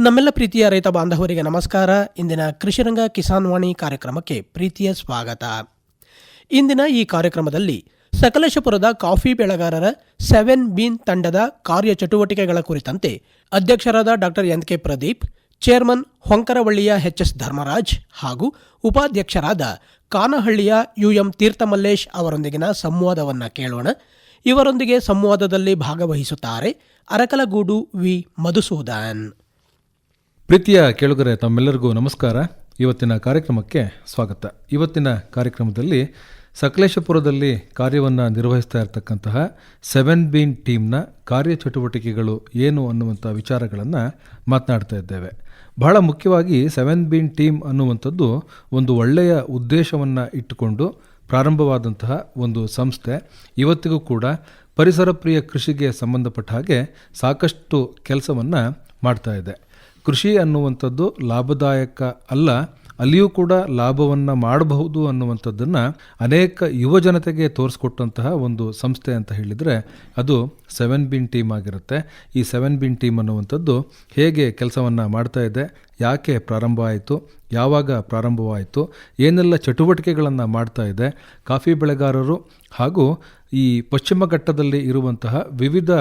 ನಮ್ಮೆಲ್ಲ ಪ್ರೀತಿಯ ರೈತ ಬಾಂಧವರಿಗೆ ನಮಸ್ಕಾರ. ಇಂದಿನ ಕೃಷಿರಂಗ ಕಿಸಾನ್ ವಾಣಿ ಕಾರ್ಯಕ್ರಮಕ್ಕೆ ಪ್ರೀತಿಯ ಸ್ವಾಗತ. ಇಂದಿನ ಈ ಕಾರ್ಯಕ್ರಮದಲ್ಲಿ ಸಕಲೇಶಪುರದ ಕಾಫಿ ಬೆಳೆಗಾರರ 7 ಬೀನ್ ತಂಡದ ಕಾರ್ಯಚಟುವಟಿಕೆಗಳ ಕುರಿತಂತೆ ಅಧ್ಯಕ್ಷರಾದ ಡಾಕ್ಟರ್ ಎನ್.ಕೆ. ಪ್ರದೀಪ್, ಚೇರ್ಮನ್ ಹೊಂಕರವಳ್ಳಿಯ ಎಚ್.ಎಸ್. ಧರ್ಮರಾಜ್ ಹಾಗೂ ಉಪಾಧ್ಯಕ್ಷರಾದ ಕಾನಹಳ್ಳಿಯ ಯು.ಎಂ. ತೀರ್ಥಮಲ್ಲೇಶ್ ಅವರೊಂದಿಗಿನ ಸಂವಾದವನ್ನು ಕೇಳೋಣ. ಇವರೊಂದಿಗೆ ಸಂವಾದದಲ್ಲಿ ಭಾಗವಹಿಸುತ್ತಾರೆ ಅರಕಲಗೂಡು ವಿ. ಮಧುಸೂದನ್. ಪ್ರೀತಿಯ ಕೇಳುಗರೆ, ತಮ್ಮೆಲ್ಲರಿಗೂ ನಮಸ್ಕಾರ. ಇವತ್ತಿನ ಕಾರ್ಯಕ್ರಮಕ್ಕೆ ಸ್ವಾಗತ. ಇವತ್ತಿನ ಕಾರ್ಯಕ್ರಮದಲ್ಲಿ ಸಕಲೇಶಪುರದಲ್ಲಿ ಕಾರ್ಯವನ್ನು ನಿರ್ವಹಿಸ್ತಾ ಇರತಕ್ಕಂತಹ 7 ಬೀನ್ ಟೀಮ್ನ ಕಾರ್ಯಚಟುವಟಿಕೆಗಳು ಏನು ಅನ್ನುವಂಥ ವಿಚಾರಗಳನ್ನು ಮಾತನಾಡ್ತಾ ಇದ್ದೇವೆ. ಬಹಳ ಮುಖ್ಯವಾಗಿ 7 ಬೀನ್ ಟೀಮ್ ಅನ್ನುವಂಥದ್ದು ಒಂದು ಒಳ್ಳೆಯ ಉದ್ದೇಶವನ್ನು ಇಟ್ಟುಕೊಂಡು ಪ್ರಾರಂಭವಾದಂತಹ ಒಂದು ಸಂಸ್ಥೆ. ಇವತ್ತಿಗೂ ಕೂಡ ಪರಿಸರ ಪ್ರಿಯ ಕೃಷಿಗೆ ಸಂಬಂಧಪಟ್ಟ ಹಾಗೆ ಸಾಕಷ್ಟು ಕೆಲಸವನ್ನು ಮಾಡ್ತಾ ಇದೆ. ಕೃಷಿ ಅನ್ನುವಂಥದ್ದು ಲಾಭದಾಯಕ ಅಲ್ಲ, ಅಲ್ಲಿಯೂ ಕೂಡ ಲಾಭವನ್ನು ಮಾಡಬಹುದು ಅನ್ನುವಂಥದ್ದನ್ನು ಅನೇಕ ಯುವ ಜನತೆಗೆ ತೋರಿಸ್ಕೊಟ್ಟಂತಹ ಒಂದು ಸಂಸ್ಥೆ ಅಂತ ಹೇಳಿದರೆ ಅದು 7 ಬೀನ್ ಟೀಮ್ ಆಗಿರುತ್ತೆ. ಈ 7 ಬೀನ್ ಟೀಮ್ ಅನ್ನುವಂಥದ್ದು ಹೇಗೆ ಕೆಲಸವನ್ನು ಮಾಡ್ತಾ ಇದೆ, ಯಾಕೆ ಪ್ರಾರಂಭ ಆಯಿತು, ಯಾವಾಗ ಪ್ರಾರಂಭವಾಯಿತು, ಏನೆಲ್ಲ ಚಟುವಟಿಕೆಗಳನ್ನು ಮಾಡ್ತಾ ಇದೆ, ಕಾಫಿ ಬೆಳೆಗಾರರು ಹಾಗೂ ಈ ಪಶ್ಚಿಮ ಘಟ್ಟದಲ್ಲಿ ಇರುವಂತಹ ವಿವಿಧ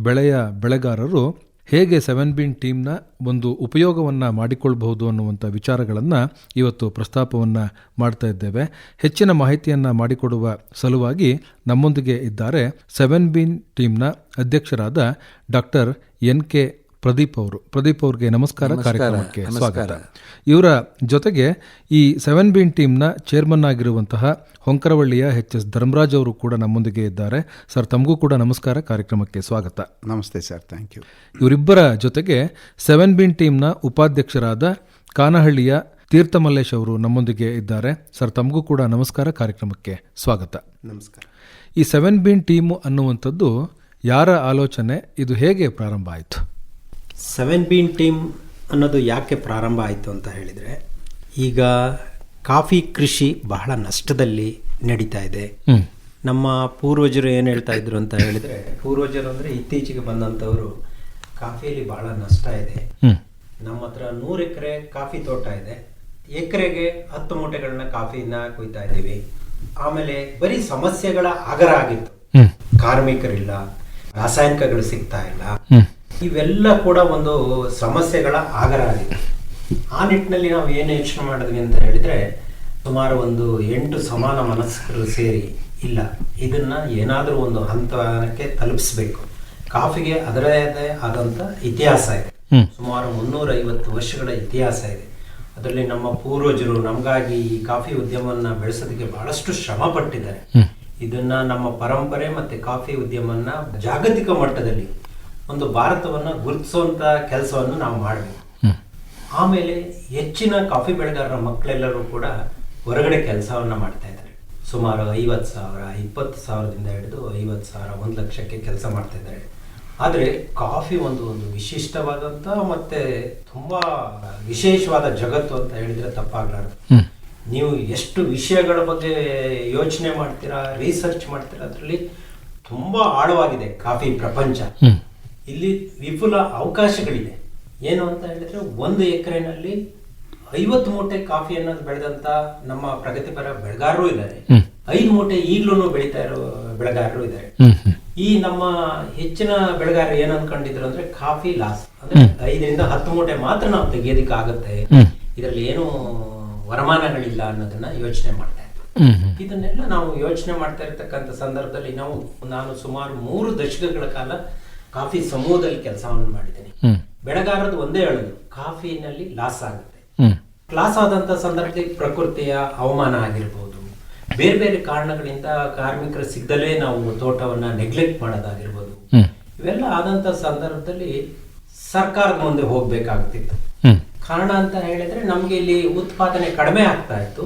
ಬೆಳೆಯ ಬೆಳೆಗಾರರು ಹೇಗೆ 7 ಬೀನ್ ಟೀಮ್ನ ಒಂದು ಉಪಯೋಗವನ್ನು ಮಾಡಿಕೊಳ್ಬಹುದು ಅನ್ನುವಂಥ ವಿಚಾರಗಳನ್ನು ಇವತ್ತು ಪ್ರಸ್ತಾಪವನ್ನು ಮಾಡ್ತಾ ಇದ್ದೇವೆ. ಹೆಚ್ಚಿನ ಮಾಹಿತಿಯನ್ನು ಮಾಡಿಕೊಡುವ ಸಲುವಾಗಿ ನಮ್ಮೊಂದಿಗೆ ಇದ್ದಾರೆ 7 ಬೀನ್ ಟೀಮ್ನ ಅಧ್ಯಕ್ಷರಾದ ಡಾಕ್ಟರ್ ಎನ್.ಕೆ. ಪ್ರದೀಪ್ ಅವರು. ಪ್ರದೀಪ್ ಅವ್ರಿಗೆ ನಮಸ್ಕಾರ, ಕಾರ್ಯಕ್ರಮಕ್ಕೆ ಸ್ವಾಗತ. ಇವರ ಜೊತೆಗೆ ಈ 7 ಬೀನ್ ಟೀಮ್ನ ಚೇರ್ಮನ್ ಆಗಿರುವಂತಹ ಹೊಂಕರವಳ್ಳಿಯ ಎಚ್.ಎಸ್. ಧರ್ಮರಾಜ್ ಅವರು ಕೂಡ ನಮ್ಮೊಂದಿಗೆ ಇದ್ದಾರೆ. ಸರ್, ತಮಗೂ ಕೂಡ ನಮಸ್ಕಾರ, ಕಾರ್ಯಕ್ರಮಕ್ಕೆ ಸ್ವಾಗತ. ನಮಸ್ತೆ ಸರ್, ಥ್ಯಾಂಕ್ ಯು. ಇವರಿಬ್ಬರ ಜೊತೆಗೆ 7 ಬೀನ್ ಟೀಮ್ನ ಉಪಾಧ್ಯಕ್ಷರಾದ ಕಾನಹಳ್ಳಿಯ ತೀರ್ಥಮಲ್ಲೇಶ್ ಅವರು ನಮ್ಮೊಂದಿಗೆ ಇದ್ದಾರೆ. ಸರ್, ತಮಗೂ ಕೂಡ ನಮಸ್ಕಾರ, ಕಾರ್ಯಕ್ರಮಕ್ಕೆ ಸ್ವಾಗತ. ನಮಸ್ಕಾರ. ಈ 7 ಬೀನ್ ಟೀಮು ಅನ್ನುವಂಥದ್ದು ಯಾರ ಆಲೋಚನೆ, ಇದು ಹೇಗೆ ಪ್ರಾರಂಭ ಆಯಿತು? 7 ಬೀನ್ ಟೀಮ್ ಅನ್ನೋದು ಯಾಕೆ ಪ್ರಾರಂಭ ಆಯಿತು ಅಂತ ಹೇಳಿದರೆ, ಈಗ ಕಾಫಿ ಕೃಷಿ ಬಹಳ ನಷ್ಟದಲ್ಲಿ ನಡೀತಾ ಇದೆ. ನಮ್ಮ ಪೂರ್ವಜರು ಏನು ಹೇಳ್ತಾ ಇದ್ರು ಅಂತ ಹೇಳಿದರೆ, ಪೂರ್ವಜರು ಅಂದರೆ ಇತ್ತೀಚೆಗೆ ಬಂದಂಥವರು, ಕಾಫಿಯಲ್ಲಿ ಬಹಳ ನಷ್ಟ ಇದೆ, ನಮ್ಮ ಹತ್ರ 100 ಎಕರೆ ಕಾಫಿ ತೋಟ ಇದೆ, ಎಕರೆಗೆ 10 ಮೂಟೆಗಳನ್ನ ಕಾಫಿನ ಕೊಯ್ತಾ ಇದ್ದೀವಿ. ಆಮೇಲೆ ಬರೀ ಸಮಸ್ಯೆಗಳ ಆಗರ ಆಗಿತ್ತು. ಕಾರ್ಮಿಕರಿಲ್ಲ, ರಾಸಾಯನಿಕಗಳು ಸಿಗ್ತಾ ಇಲ್ಲ, ಇವೆಲ್ಲ ಕೂಡ ಒಂದು ಸಮಸ್ಯೆಗಳ ಆಗರ ಆಗಿದೆ. ಆ ನಿಟ್ಟಿನಲ್ಲಿ ನಾವು ಏನು ಯೋಚನೆ ಮಾಡಿದ್ವಿ ಅಂತ ಹೇಳಿದ್ರೆ, ಸುಮಾರು ಒಂದು 8 ಸಮಾನ ಮನಸ್ಕರು ಸೇರಿ, ಇಲ್ಲ ಇದನ್ನ ಏನಾದರೂ ಒಂದು ಹಂತಕ್ಕೆ ತಲುಪಿಸ್ಬೇಕು. ಕಾಫಿಗೆ ಅದರದೇ ಆದಂಥ ಇತಿಹಾಸ ಇದೆ, ಸುಮಾರು 350 ವರ್ಷಗಳ ಇತಿಹಾಸ ಇದೆ. ಅದರಲ್ಲಿ ನಮ್ಮ ಪೂರ್ವಜರು ನಮಗಾಗಿ ಈ ಕಾಫಿ ಉದ್ಯಮವನ್ನು ಬೆಳೆಸೋದಕ್ಕೆ ಬಹಳಷ್ಟು ಶ್ರಮ ಪಟ್ಟಿದ್ದಾರೆ. ಇದನ್ನ ನಮ್ಮ ಪರಂಪರೆ ಮತ್ತು ಕಾಫಿ ಉದ್ಯಮನ ಜಾಗತಿಕ ಮಟ್ಟದಲ್ಲಿ ಒಂದು ಭಾರತವನ್ನು ಗುರುತಿಸುವಂಥ ಕೆಲಸವನ್ನು ನಾವು ಮಾಡಬೇಕು. ಆಮೇಲೆ ಹೆಚ್ಚಿನ ಕಾಫಿ ಬೆಳೆಗಾರರ ಮಕ್ಕಳೆಲ್ಲರೂ ಕೂಡ ಹೊರಗಡೆ ಕೆಲಸವನ್ನು ಮಾಡ್ತಾ ಇದ್ದಾರೆ. ಸುಮಾರು 50,000, 20,000ದಿಂದ ಹಿಡಿದು 50,000, 1 ಲಕ್ಷಕ್ಕೆ ಕೆಲಸ ಮಾಡ್ತಾ ಇದ್ದಾರೆ. ಆದರೆ ಕಾಫಿ ಒಂದು ವಿಶಿಷ್ಟವಾದಂಥ ಮತ್ತು ತುಂಬ ವಿಶೇಷವಾದ ಜಗತ್ತು ಅಂತ ಹೇಳಿದರೆ ತಪ್ಪಾಗಲಾರದು. ನೀವು ಎಷ್ಟು ವಿಷಯಗಳ ಬಗ್ಗೆ ಯೋಚನೆ ಮಾಡ್ತೀರಾ, ರಿಸರ್ಚ್ ಮಾಡ್ತೀರಾ, ಅದರಲ್ಲಿ ತುಂಬ ಆಳವಾಗಿದೆ ಕಾಫಿ ಪ್ರಪಂಚ. ಇಲ್ಲಿ ವಿಪುಲ ಅವಕಾಶಗಳಿದೆ. ಏನು ಅಂತ ಹೇಳಿದ್ರೆ, 1 ಎಕರೆನಲ್ಲಿ 50 ಮೂಟೆ ಕಾಫಿ ಅನ್ನೋದು ಬೆಳೆದಂತ ನಮ್ಮ ಪ್ರಗತಿಪರ ಬೆಳೆಗಾರರು ಇದ್ದಾರೆ. 5 ಮೂಟೆ ಈಗಲೂ ಬೆಳೀತಾ ಇರೋ ಬೆಳೆಗಾರರು ಇದ್ದಾರೆ. ಈ ನಮ್ಮ ಹೆಚ್ಚಿನ ಬೆಳೆಗಾರರು ಏನ್ ಅನ್ಕೊಂಡಿದ್ರು ಅಂದ್ರೆ, ಕಾಫಿ ಲಾಸ್ ಅಂದ್ರೆ 5ರಿಂದ 10 ಮೂಟೆ ಮಾತ್ರ ನಾವು ತೆಗೆಯೋದಿಕ್ಕೆ ಆಗುತ್ತೆ, ಇದರಲ್ಲಿ ಏನು ವರಮಾನಗಳಿಲ್ಲ ಅನ್ನೋದನ್ನ ಯೋಚನೆ ಮಾಡ್ತಾ ಇದ್ವಿ. ಇದನ್ನೆಲ್ಲ ನಾವು ಯೋಚನೆ ಮಾಡ್ತಾ ಇರ್ತಕ್ಕಂಥ ಸಂದರ್ಭದಲ್ಲಿ ನಾನು ಸುಮಾರು 3 ದಶಕಗಳ ಕಾಲ ಕಾಫಿ ಸಮೂಹದಲ್ಲಿ ಕೆಲಸವನ್ನು ಮಾಡಿದ್ದೇನೆ. ಬೆಳೆಗಾರದ್ದು ಒಂದೇ ಹೇಳೋದು, ಕಾಫಿನಲ್ಲಿ ಲಾಸ್ ಆಗುತ್ತೆ. ಲಾಸ್ ಆದಂತ ಸಂದರ್ಭದಲ್ಲಿ ಪ್ರಕೃತಿಯ ಅವಮಾನ ಆಗಿರ್ಬೋದು, ಬೇರೆ ಬೇರೆ ಕಾರಣಗಳಿಂದ ಕಾರ್ಮಿಕರು ಸಿಗದಲೇ ನಾವು ತೋಟವನ್ನ ನೆಗ್ಲೆಕ್ಟ್ ಮಾಡೋದಾಗಿರ್ಬೋದು, ಇವೆಲ್ಲ ಆದಂತ ಸಂದರ್ಭದಲ್ಲಿ ಸರ್ಕಾರದ ಮುಂದೆ ಹೋಗ್ಬೇಕಾಗ್ತಿತ್ತು. ಕಾರಣ ಅಂತ ಹೇಳಿದ್ರೆ, ನಮ್ಗೆ ಇಲ್ಲಿ ಉತ್ಪಾದನೆ ಕಡಿಮೆ ಆಗ್ತಾ ಇತ್ತು,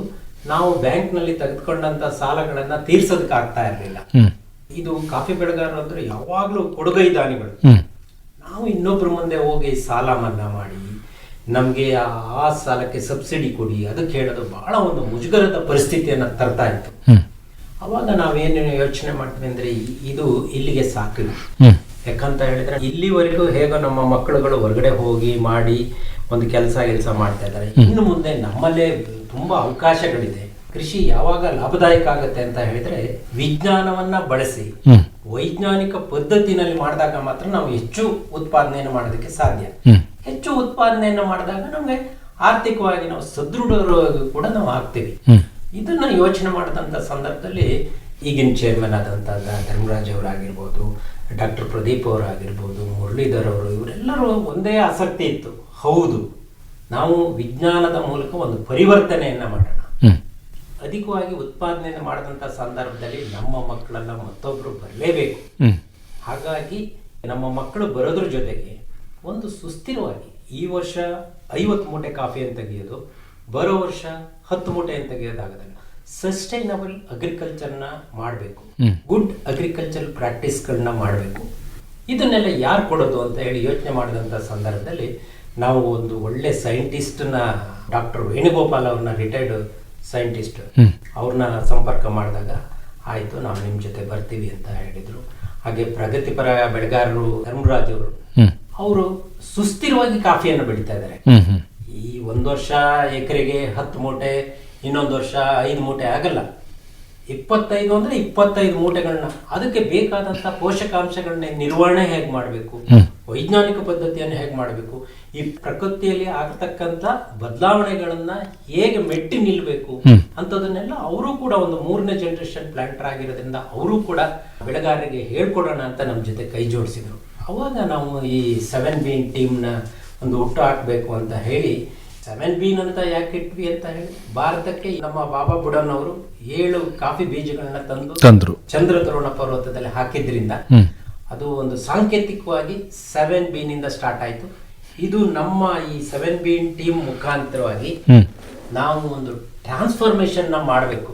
ನಾವು ಬ್ಯಾಂಕ್ ನಲ್ಲಿ ತೆಗೆದುಕೊಂಡಂತ ಸಾಲಗಳನ್ನ ತೀರ್ಸೋದಕ್ಕೆ ಆಗ್ತಾ ಇರಲಿಲ್ಲ. ಇದು ಕಾಫಿ ಬೆಳೆಗಾರರು ಅಂದ್ರೆ ಯಾವಾಗ್ಲೂ ಕೊಡುಗೈದಾನಿಗಳು. ನಾವು ಇನ್ನೊಬ್ರ ಮುಂದೆ ಹೋಗಿ ಸಾಲ ಮನ್ನಾ ಮಾಡಿ, ನಮ್ಗೆ ಆ ಸಾಲಕ್ಕೆ ಸಬ್ಸಿಡಿ ಕೊಡಿ, ಅದಕ್ಕೆ ಹೇಳೋದು ಬಹಳ ಒಂದು ಮುಜುಗರದ ಪರಿಸ್ಥಿತಿಯನ್ನ ತರ್ತಾ ಇತ್ತು. ಅವಾಗ ನಾವೇನು ಯೋಚನೆ ಮಾಡ್ತೀವಿ ಅಂದ್ರೆ, ಇದು ಇಲ್ಲಿಗೆ ಸಾಕು, ಯಾಕಂತ ಹೇಳಿದ್ರೆ ಇಲ್ಲಿವರೆಗೂ ಹೇಗೋ ನಮ್ಮ ಮಕ್ಕಳುಗಳು ಹೊರಗಡೆ ಹೋಗಿ ಮಾಡಿ ಒಂದು ಕೆಲಸ ಮಾಡ್ತಾ ಇದ್ದಾರೆ. ಇನ್ನು ಮುಂದೆ ನಮ್ಮಲ್ಲೇ ತುಂಬಾ ಅವಕಾಶಗಳಿದೆ. ಕೃಷಿ ಯಾವಾಗ ಲಾಭದಾಯಕ ಆಗುತ್ತೆ ಅಂತ ಹೇಳಿದ್ರೆ ವಿಜ್ಞಾನವನ್ನ ಬಳಸಿ ವೈಜ್ಞಾನಿಕ ಪದ್ಧತಿನಲ್ಲಿ ಮಾಡಿದಾಗ ಮಾತ್ರ ನಾವು ಹೆಚ್ಚು ಉತ್ಪಾದನೆಯನ್ನು ಮಾಡೋದಕ್ಕೆ ಸಾಧ್ಯ. ಹೆಚ್ಚು ಉತ್ಪಾದನೆಯನ್ನು ಮಾಡಿದಾಗ ನಮ್ಗೆ ಆರ್ಥಿಕವಾಗಿ ನಾವು ಸದೃಢರು ಕೂಡ ನಾವು ಆಗ್ತೀವಿ. ಇದನ್ನ ಯೋಚನೆ ಮಾಡಿದಂತ ಸಂದರ್ಭದಲ್ಲಿ ಈಗಿನ ಚೇರ್ಮನ್ ಆದಂತ ಧರ್ಮರಾಜ್ ಅವರಾಗಿರ್ಬೋದು, ಡಾಕ್ಟರ್ ಪ್ರದೀಪ್ ಅವರಾಗಿರ್ಬೋದು, ಮುರಳೀಧರ್ ಅವರು, ಇವರೆಲ್ಲರೂ ಒಂದೇ ಆಸಕ್ತಿ ಇತ್ತು. ಹೌದು, ನಾವು ವಿಜ್ಞಾನದ ಮೂಲಕ ಒಂದು ಪರಿವರ್ತನೆಯನ್ನ ಮಾಡೋಣ. ಅಧಿಕವಾಗಿ ಉತ್ಪಾದನೆಯನ್ನು ಮಾಡಿದಂತ ಸಂದರ್ಭದಲ್ಲಿ ನಮ್ಮ ಮಕ್ಕಳೆಲ್ಲ ಮತ್ತೊಬ್ರು ಬರಲೇಬೇಕು. ಹಾಗಾಗಿ ನಮ್ಮ ಮಕ್ಕಳು ಬರೋದ್ರ ಜೊತೆಗೆ ಒಂದು ಸುಸ್ಥಿರವಾಗಿ ಈ ವರ್ಷ 50 ಮೂಟೆ ಕಾಫಿಯನ್ನು ತೆಗೆಯೋದು, ಬರೋ ವರ್ಷ 10 ಮೂಟೆಯನ್ನು ತೆಗೆಯೋದಾಗದಲ್ಲ. ಸಸ್ಟೈನಬಲ್ ಅಗ್ರಿಕಲ್ಚರ್ನ ಮಾಡಬೇಕು, ಗುಡ್ ಅಗ್ರಿಕಲ್ಚರ್ ಪ್ರಾಕ್ಟೀಸ್ಗಳನ್ನ ಮಾಡಬೇಕು. ಇದನ್ನೆಲ್ಲ ಯಾರು ಕೊಡೋದು ಅಂತ ಹೇಳಿ ಯೋಚನೆ ಮಾಡಿದಂಥ ಸಂದರ್ಭದಲ್ಲಿ ನಾವು ಒಂದು ಒಳ್ಳೆ ಸೈಂಟಿಸ್ಟ್ನ, ಡಾಕ್ಟರ್ ವೇಣುಗೋಪಾಲ್ ಅವ್ರನ್ನ, ರಿಟೈರ್ಡ್ ಸೈಂಟಿಸ್ಟ್, ಅವ್ರನ್ನ ಸಂಪರ್ಕ ಮಾಡಿದಾಗ ಆಯಿತು ನಾವು ನಿಮ್ಮ ಜೊತೆ ಬರ್ತೀವಿ ಅಂತ ಹೇಳಿದರು. ಹಾಗೆ ಪ್ರಗತಿಪರ ಬೆಳೆಗಾರರು ಧರ್ಮರಾಜ್ ಅವರು ಸುಸ್ಥಿರವಾಗಿ ಕಾಫಿಯನ್ನು ಬೆಳೀತಾ ಇದ್ದಾರೆ. ಈ ಒಂದು ವರ್ಷ ಎಕರೆಗೆ 10 ಮೂಟೆ, ಇನ್ನೊಂದು ವರ್ಷ 5 ಮೂಟೆ ಆಗಲ್ಲ. 25 ಅಂದ್ರೆ 25 ಮೂಟೆಗಳನ್ನ, ಅದಕ್ಕೆ ಬೇಕಾದಂತ ಪೋಷಕಾಂಶಗಳನ್ನ ನಿರ್ವಹಣೆ ಹೇಗೆ ಮಾಡಬೇಕು, ವೈಜ್ಞಾನಿಕ ಪದ್ಧತಿಯನ್ನು ಹೇಗೆ ಮಾಡಬೇಕು, ಈ ಪ್ರಕೃತಿಯಲ್ಲಿ ಆಗತಕ್ಕಂತ ಬದಲಾವಣೆಗಳನ್ನ ಹೇಗೆ ಮೆಟ್ಟಿ ನಿಲ್ಬೇಕು ಅಂತದನ್ನೆಲ್ಲ ಅವರು ಕೂಡ ಒಂದು 3ನೇ ಜನರೇಷನ್ ಪ್ಲಾಂಟರ್ ಆಗಿರೋದ್ರಿಂದ ಅವರು ಕೂಡ ಬೆಳೆಗಾರರಿಗೆ ಹೇಳ್ಕೊಡೋಣ ಅಂತ ನಮ್ಮ ಜೊತೆ ಕೈ ಜೋಡಿಸಿದ್ರು. ಅವಾಗ ನಾವು ಈ 7 ಬೀನ್ ಟೀಮ್ನ ಒಂದು ಹುಟ್ಟು ಹಾಕಬೇಕು ಅಂತ ಹೇಳಿ 7 ಬೀನ್ ಅಂತ ಯಾಕೆ ಇಟ್ವಿ ಅಂತ ಹೇಳಿ, ಭಾರತಕ್ಕೆ ನಮ್ಮ ಬಾಬಾ ಬುಡನ್ ಅವರು 7 ಕಾಫಿ ಬೀಜಗಳನ್ನ ತಂದ್ರು ಚಂದ್ರದ್ರೋಣ ಪರ್ವತದಲ್ಲಿ ಹಾಕಿದ್ರಿಂದ ಅದು ಒಂದು ಸಾಂಕೇತಿಕವಾಗಿ 7 ಬೀನ್ ಇಂದ ಸ್ಟಾರ್ಟ್ ಆಯ್ತು. ಇದು ನಮ್ಮ ಈ 7 ಬೀನ್ ಟೀಮ್ ಮುಖಾಂತರವಾಗಿ ನಾವು ಒಂದು ಟ್ರಾನ್ಸ್ಫಾರ್ಮೇಶನ್ ನ ಮಾಡಬೇಕು,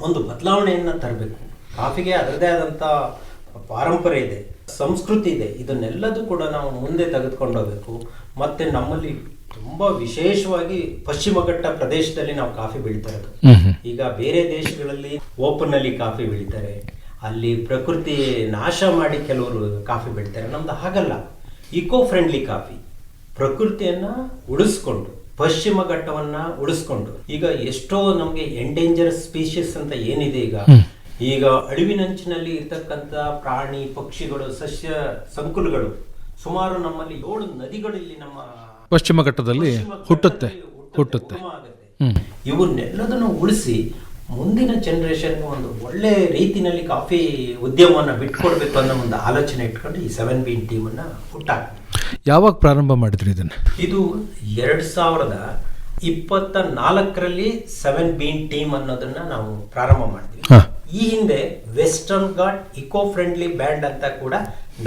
ಒಂದು ಬದಲಾವಣೆಯನ್ನ ತರಬೇಕು. ಕಾಫಿಗೆ ಅದರದೇ ಆದಂತ ಪಾರಂಪರೆ ಇದೆ, ಸಂಸ್ಕೃತಿ ಇದೆ. ಇದನ್ನೆಲ್ಲದೂ ಕೂಡ ನಾವು ಮುಂದೆ ತೆಗೆದುಕೊಂಡು ಹೋಗ್ಬೇಕು. ಮತ್ತೆ ನಮ್ಮಲ್ಲಿ ತುಂಬಾ ವಿಶೇಷವಾಗಿ ಪಶ್ಚಿಮ ಘಟ್ಟ ಪ್ರದೇಶದಲ್ಲಿ ನಾವು ಕಾಫಿ ಬೆಳೀತಾ ಇರೋದು. ಈಗ ಬೇರೆ ದೇಶಗಳಲ್ಲಿ ಓಪನ್ ಅಲ್ಲಿ ಕಾಫಿ ಬೆಳೀತಾರೆ, ಅಲ್ಲಿ ಪ್ರಕೃತಿ ನಾಶ ಮಾಡಿ ಕೆಲವರು ಕಾಫಿ ಬೆಳೀತಾರೆ. ನಮ್ದು ಹಾಗಲ್ಲ, ಇಕೋ ಫ್ರೆಂಡ್ಲಿ ಕಾಫಿ, ಪ್ರಕೃತಿಯನ್ನ ಉಳಿಸ್ಕೊಂಡು, ಪಶ್ಚಿಮ ಘಟ್ಟವನ್ನ ಉಳಿಸ್ಕೊಂಡು. ಈಗ ಎಷ್ಟೋ ನಮ್ಗೆ ಎಂಡೇಂಜರ್ ಸ್ಪೀಶೀಸ್ ಅಂತ ಏನಿದೆ, ಈಗ ಅಳಿವಿನಂಚಿನಲ್ಲಿ ಇರ್ತಕ್ಕಂಥ ಪ್ರಾಣಿ ಪಕ್ಷಿಗಳು, ಸಸ್ಯ ಸಂಕುಲಗಳು ಸುಮಾರು ನಮ್ಮಲ್ಲಿ 7 ನದಿಗಳು ಇಲ್ಲಿ ನಮ್ಮ ಪಶ್ಚಿಮ ಘಟ್ಟದಲ್ಲಿ ಹುಟ್ಟುತ್ತೆ. ಇವನ್ನೆಲ್ಲದನ್ನು ಉಳಿಸಿ ಮುಂದಿನ ಜನರೇಷನ್ ಒಂದು ಒಳ್ಳೆ ರೀತಿನಲ್ಲಿ ಕಾಫಿ ಉದ್ಯಮವನ್ನ ಬಿಟ್ಕೊಡ್ಬೇಕು ಅನ್ನೋ ಒಂದು ಆಲೋಚನೆ ಇಟ್ಕೊಂಡು ಈ 7 ಬೀನ್ ಟೀಮ್ ಅನ್ನ ಹುಟ್ಟಾಕ್ತೀವಿ. ಯಾವಾಗ ಪ್ರಾರಂಭ ಮಾಡಿದ್ರಿ ಇದನ್ನ? ಇದು 2024ರಲ್ಲಿ 7 ಬೀನ್ ಟೀಮ್ ಅನ್ನೋದನ್ನ ನಾವು ಪ್ರಾರಂಭ ಮಾಡಿದ್ವಿ. ಈ ಹಿಂದೆ western Ghat eco friendly band ಅಂತ ಕೂಡ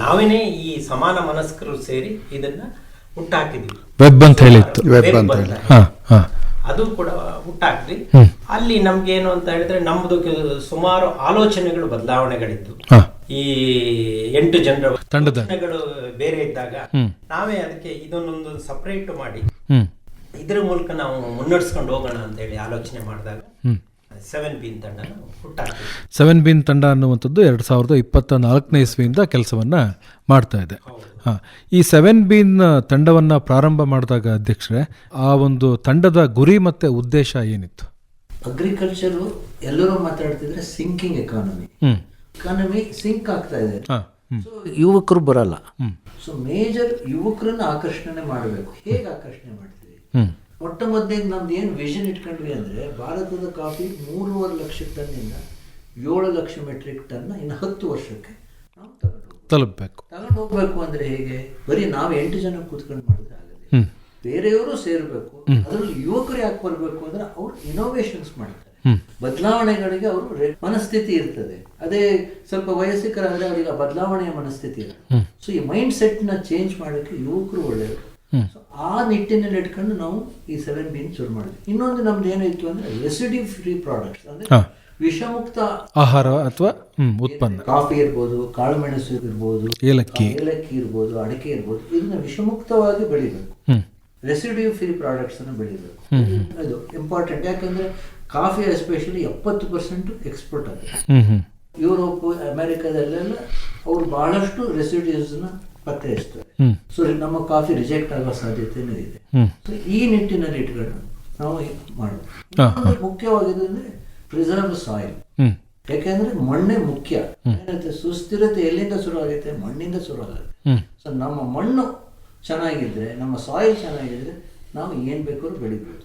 ನಾವೇನೇ ಈ ಸಮಾನ ಮನಸ್ಕರು ಸೇರಿ ಇದನ್ನ ಹುಟ್ಟಾಕಿದ್ವಿ. ವೆಬ್ ಅಂತ ಹೇಳಿತ್ತು, ಅದು ಕೂಡ ಹುಟ್ಟಾಕ್ರಿ. ಅಲ್ಲಿ ನಮ್ಗೆ ಏನು ಅಂತ ಹೇಳಿದ್ರೆ ನಮ್ದು ಸುಮಾರು ಆಲೋಚನೆಗಳು, ಬದಲಾವಣೆಗಳಿದ್ದು. ಈ 8 ಜನರ ತಂಡಗಳು ಬೇರೆ ಇದ್ದಾಗ ನಾವೇ ಅದಕ್ಕೆ ಇದನ್ನೊಂದು ಸಪರೇಟ್ ಮಾಡಿ ಇದರ ಮೂಲಕ ನಾವು ಮುನ್ನಡೆಸ್ಕೊಂಡು ಹೋಗೋಣ ಅಂತ ಹೇಳಿ ಆಲೋಚನೆ ಮಾಡಿದಾಗ 7 ಬೀನ್ ತಂಡ ಹುಟ್ಟಾಕ್ತೀವಿ. 7 ಬೀನ್ ತಂಡ ಅನ್ನುವಂಥದ್ದು 2024ನೇ ಇಸ್ವಿಯಿಂದ ಕೆಲಸವನ್ನ ಮಾಡ್ತಾ ಇದೆ. ಈ 7 ಬೀನ್ ತಂಡವನ್ನ ಪ್ರಾರಂಭ ಮಾಡಿದಾಗ ಅಧ್ಯಕ್ಷರೇ, ಆ ಒಂದು ತಂಡದ ಗುರಿ ಮತ್ತೆ ಉದ್ದೇಶ ಏನಿತ್ತು? ಅಗ್ರಿಕಲ್ಚರ್ ಎಲ್ಲರೂ ಮಾತಾಡ್ತಿದ್ರೆ ಸಿಂಕಿಂಗ್ ಎಕಾನಮಿ ಸಿಂಕ್ ಆಗ್ತಾ ಇದೆ. ಸೊ ಯುವಕರು ಬರಲ್ಲ. ಸೊ ಮೇಜರ್ ಯುವಕರನ್ನ ಆಕರ್ಷಣೆ ಮಾಡಬೇಕು. ಹೇಗೆ ಆಕರ್ಷಣೆ ಮಾಡ್ತೀವಿ? ಮೊಟ್ಟ ಮೊದಲಿಗೆ ನಮ್ದು ಏನು ವಿಷನ್ ಇಟ್ಕೊಂಡ್ವಿ ಅಂದ್ರೆ, ಭಾರತದ ಕಾಫಿ 3.5 ಲಕ್ಷ ಟನ್ನಿಂದ 7 ಲಕ್ಷ ಮೆಟ್ರಿಕ್ ಟನ್ ಇನ್ನು 10 ವರ್ಷಕ್ಕೆ ನಾವು ತಗೊಂಡು ಹೋಗ್ಬೇಕು. ಅಂದ್ರೆ ಹೇಗೆ? ಬರೀ ನಾವು 8 ಜನ ಕೂತ್ಕೊಂಡು ಮಾಡಿದ್ರೆ ಆಗಲ್ಲ, ಬೇರೆಯವರು ಸೇರ್ಬೇಕು. ಅದ್ರಲ್ಲಿ ಯುವಕರು ಯಾಕೆ ಬರಬೇಕು ಅಂದ್ರೆ ಅವ್ರು ಇನೋವೇಷನ್ಸ್ ಮಾಡ್ತಾರೆ, ಬದಲಾವಣೆಗಳಿಗೆ ಅವರು ಮನಸ್ಥಿತಿ ಇರ್ತದೆ. ಅದೇ ಸ್ವಲ್ಪ ವಯಸ್ಸಿಕರಾದ್ರೆ ಅವರಿಗೆ ಬದಲಾವಣೆಯ ಮನಸ್ಥಿತಿ ಇರುತ್ತೆ. ಸೊ ಈ ಮೈಂಡ್ ಸೆಟ್ ನ ಚೇಂಜ್ ಮಾಡೋಕೆ ಯುವಕರು ಒಳ್ಳೆಯವರು. ಆ ನಿಟ್ಟಿನಲ್ಲಿ ಇಟ್ಕೊಂಡು ನಾವು ಈ 7 ಬೀನ್ ಶುರು ಮಾಡಿದ್ವಿ. ಇನ್ನೊಂದು ನಮ್ದು ಏನಾಯ್ತು ಅಂದ್ರೆ ರೆಸಿಡ್ಯೂ ಫ್ರೀ ಪ್ರಾಡಕ್ಟ್ಸ್, ಅಂದ್ರೆ ವಿಷಮುಕ್ತ ಆಹಾರ ಅಥವಾ ಉತ್ಪನ್ನ. ಕಾಫಿ ಇರ್ಬೋದು, ಕಾಳುಮೆಣಸು ಇರ್ಬೋದು, ಏಲಕ್ಕಿ ಇರ್ಬೋದು, ಅಡಿಕೆ ಇರ್ಬೋದು, ಇದನ್ನ ವಿಷಮುಕ್ತವಾಗಿ ಬೆಳಿಬೇಕು. ರೆಸಿಡ್ಯೂ ಫ್ರೀ ಪ್ರಾಡಕ್ಟ್ಸ್ ಅನ್ನು ಬೆಳಿಬೇಕು. ಅದು ಇಂಪಾರ್ಟೆಂಟ್. ಯಾಕಂದ್ರೆ ಕಾಫಿ ಎಸ್ಪೆಷಲಿ 70% ಎಕ್ಸ್ಪೋರ್ಟ್ ಆಗುತ್ತೆ. ಯುರೋಪ್, ಅಮೆರಿಕದಲ್ಲೆಲ್ಲ ಅವರು ಬಹಳಷ್ಟು ರೆಸಿಡ್ಯೂಸ್ನ ಪತ್ತೆ ಹಚ್ತಾರೆ. ಸೊ ನಮ್ಮ ಕಾಫಿ ರಿಜೆಕ್ಟ್ ಆಗೋ ಸಾಧ್ಯತೆನೂ ಇದೆ. ಸೊ ಈ ನಿಟ್ಟಿನಲ್ಲಿ ಇಟ್ಕೊಂಡು ನಾವು ಮಾಡಬೇಕು. ಮುಖ್ಯವಾಗಿದೆ ಅಂದ್ರೆ ಪ್ರಿಸರ್ವ್ ಸಾಯಿಲ್. ಯಾಕೆಂದ್ರೆ ಮಣ್ಣೇ ಮುಖ್ಯ. ಏನಂತೆ ಸುಸ್ಥಿರತೆ ಎಲ್ಲಿಂದ ಶುರು ಆಗುತ್ತೆ? ಮಣ್ಣಿಂದ ಶುರು ಆಗುತ್ತೆ. ಸೊ ನಮ್ಮ ಮಣ್ಣು ಚೆನ್ನಾಗಿದ್ರೆ, ನಮ್ಮ ಸಾಯಿಲ್ ಚೆನ್ನಾಗಿದ್ರೆ ನಾವು ಏನ್ ಬೇಕಾದ್ರೂ ಬೆಳಿಬಹುದು.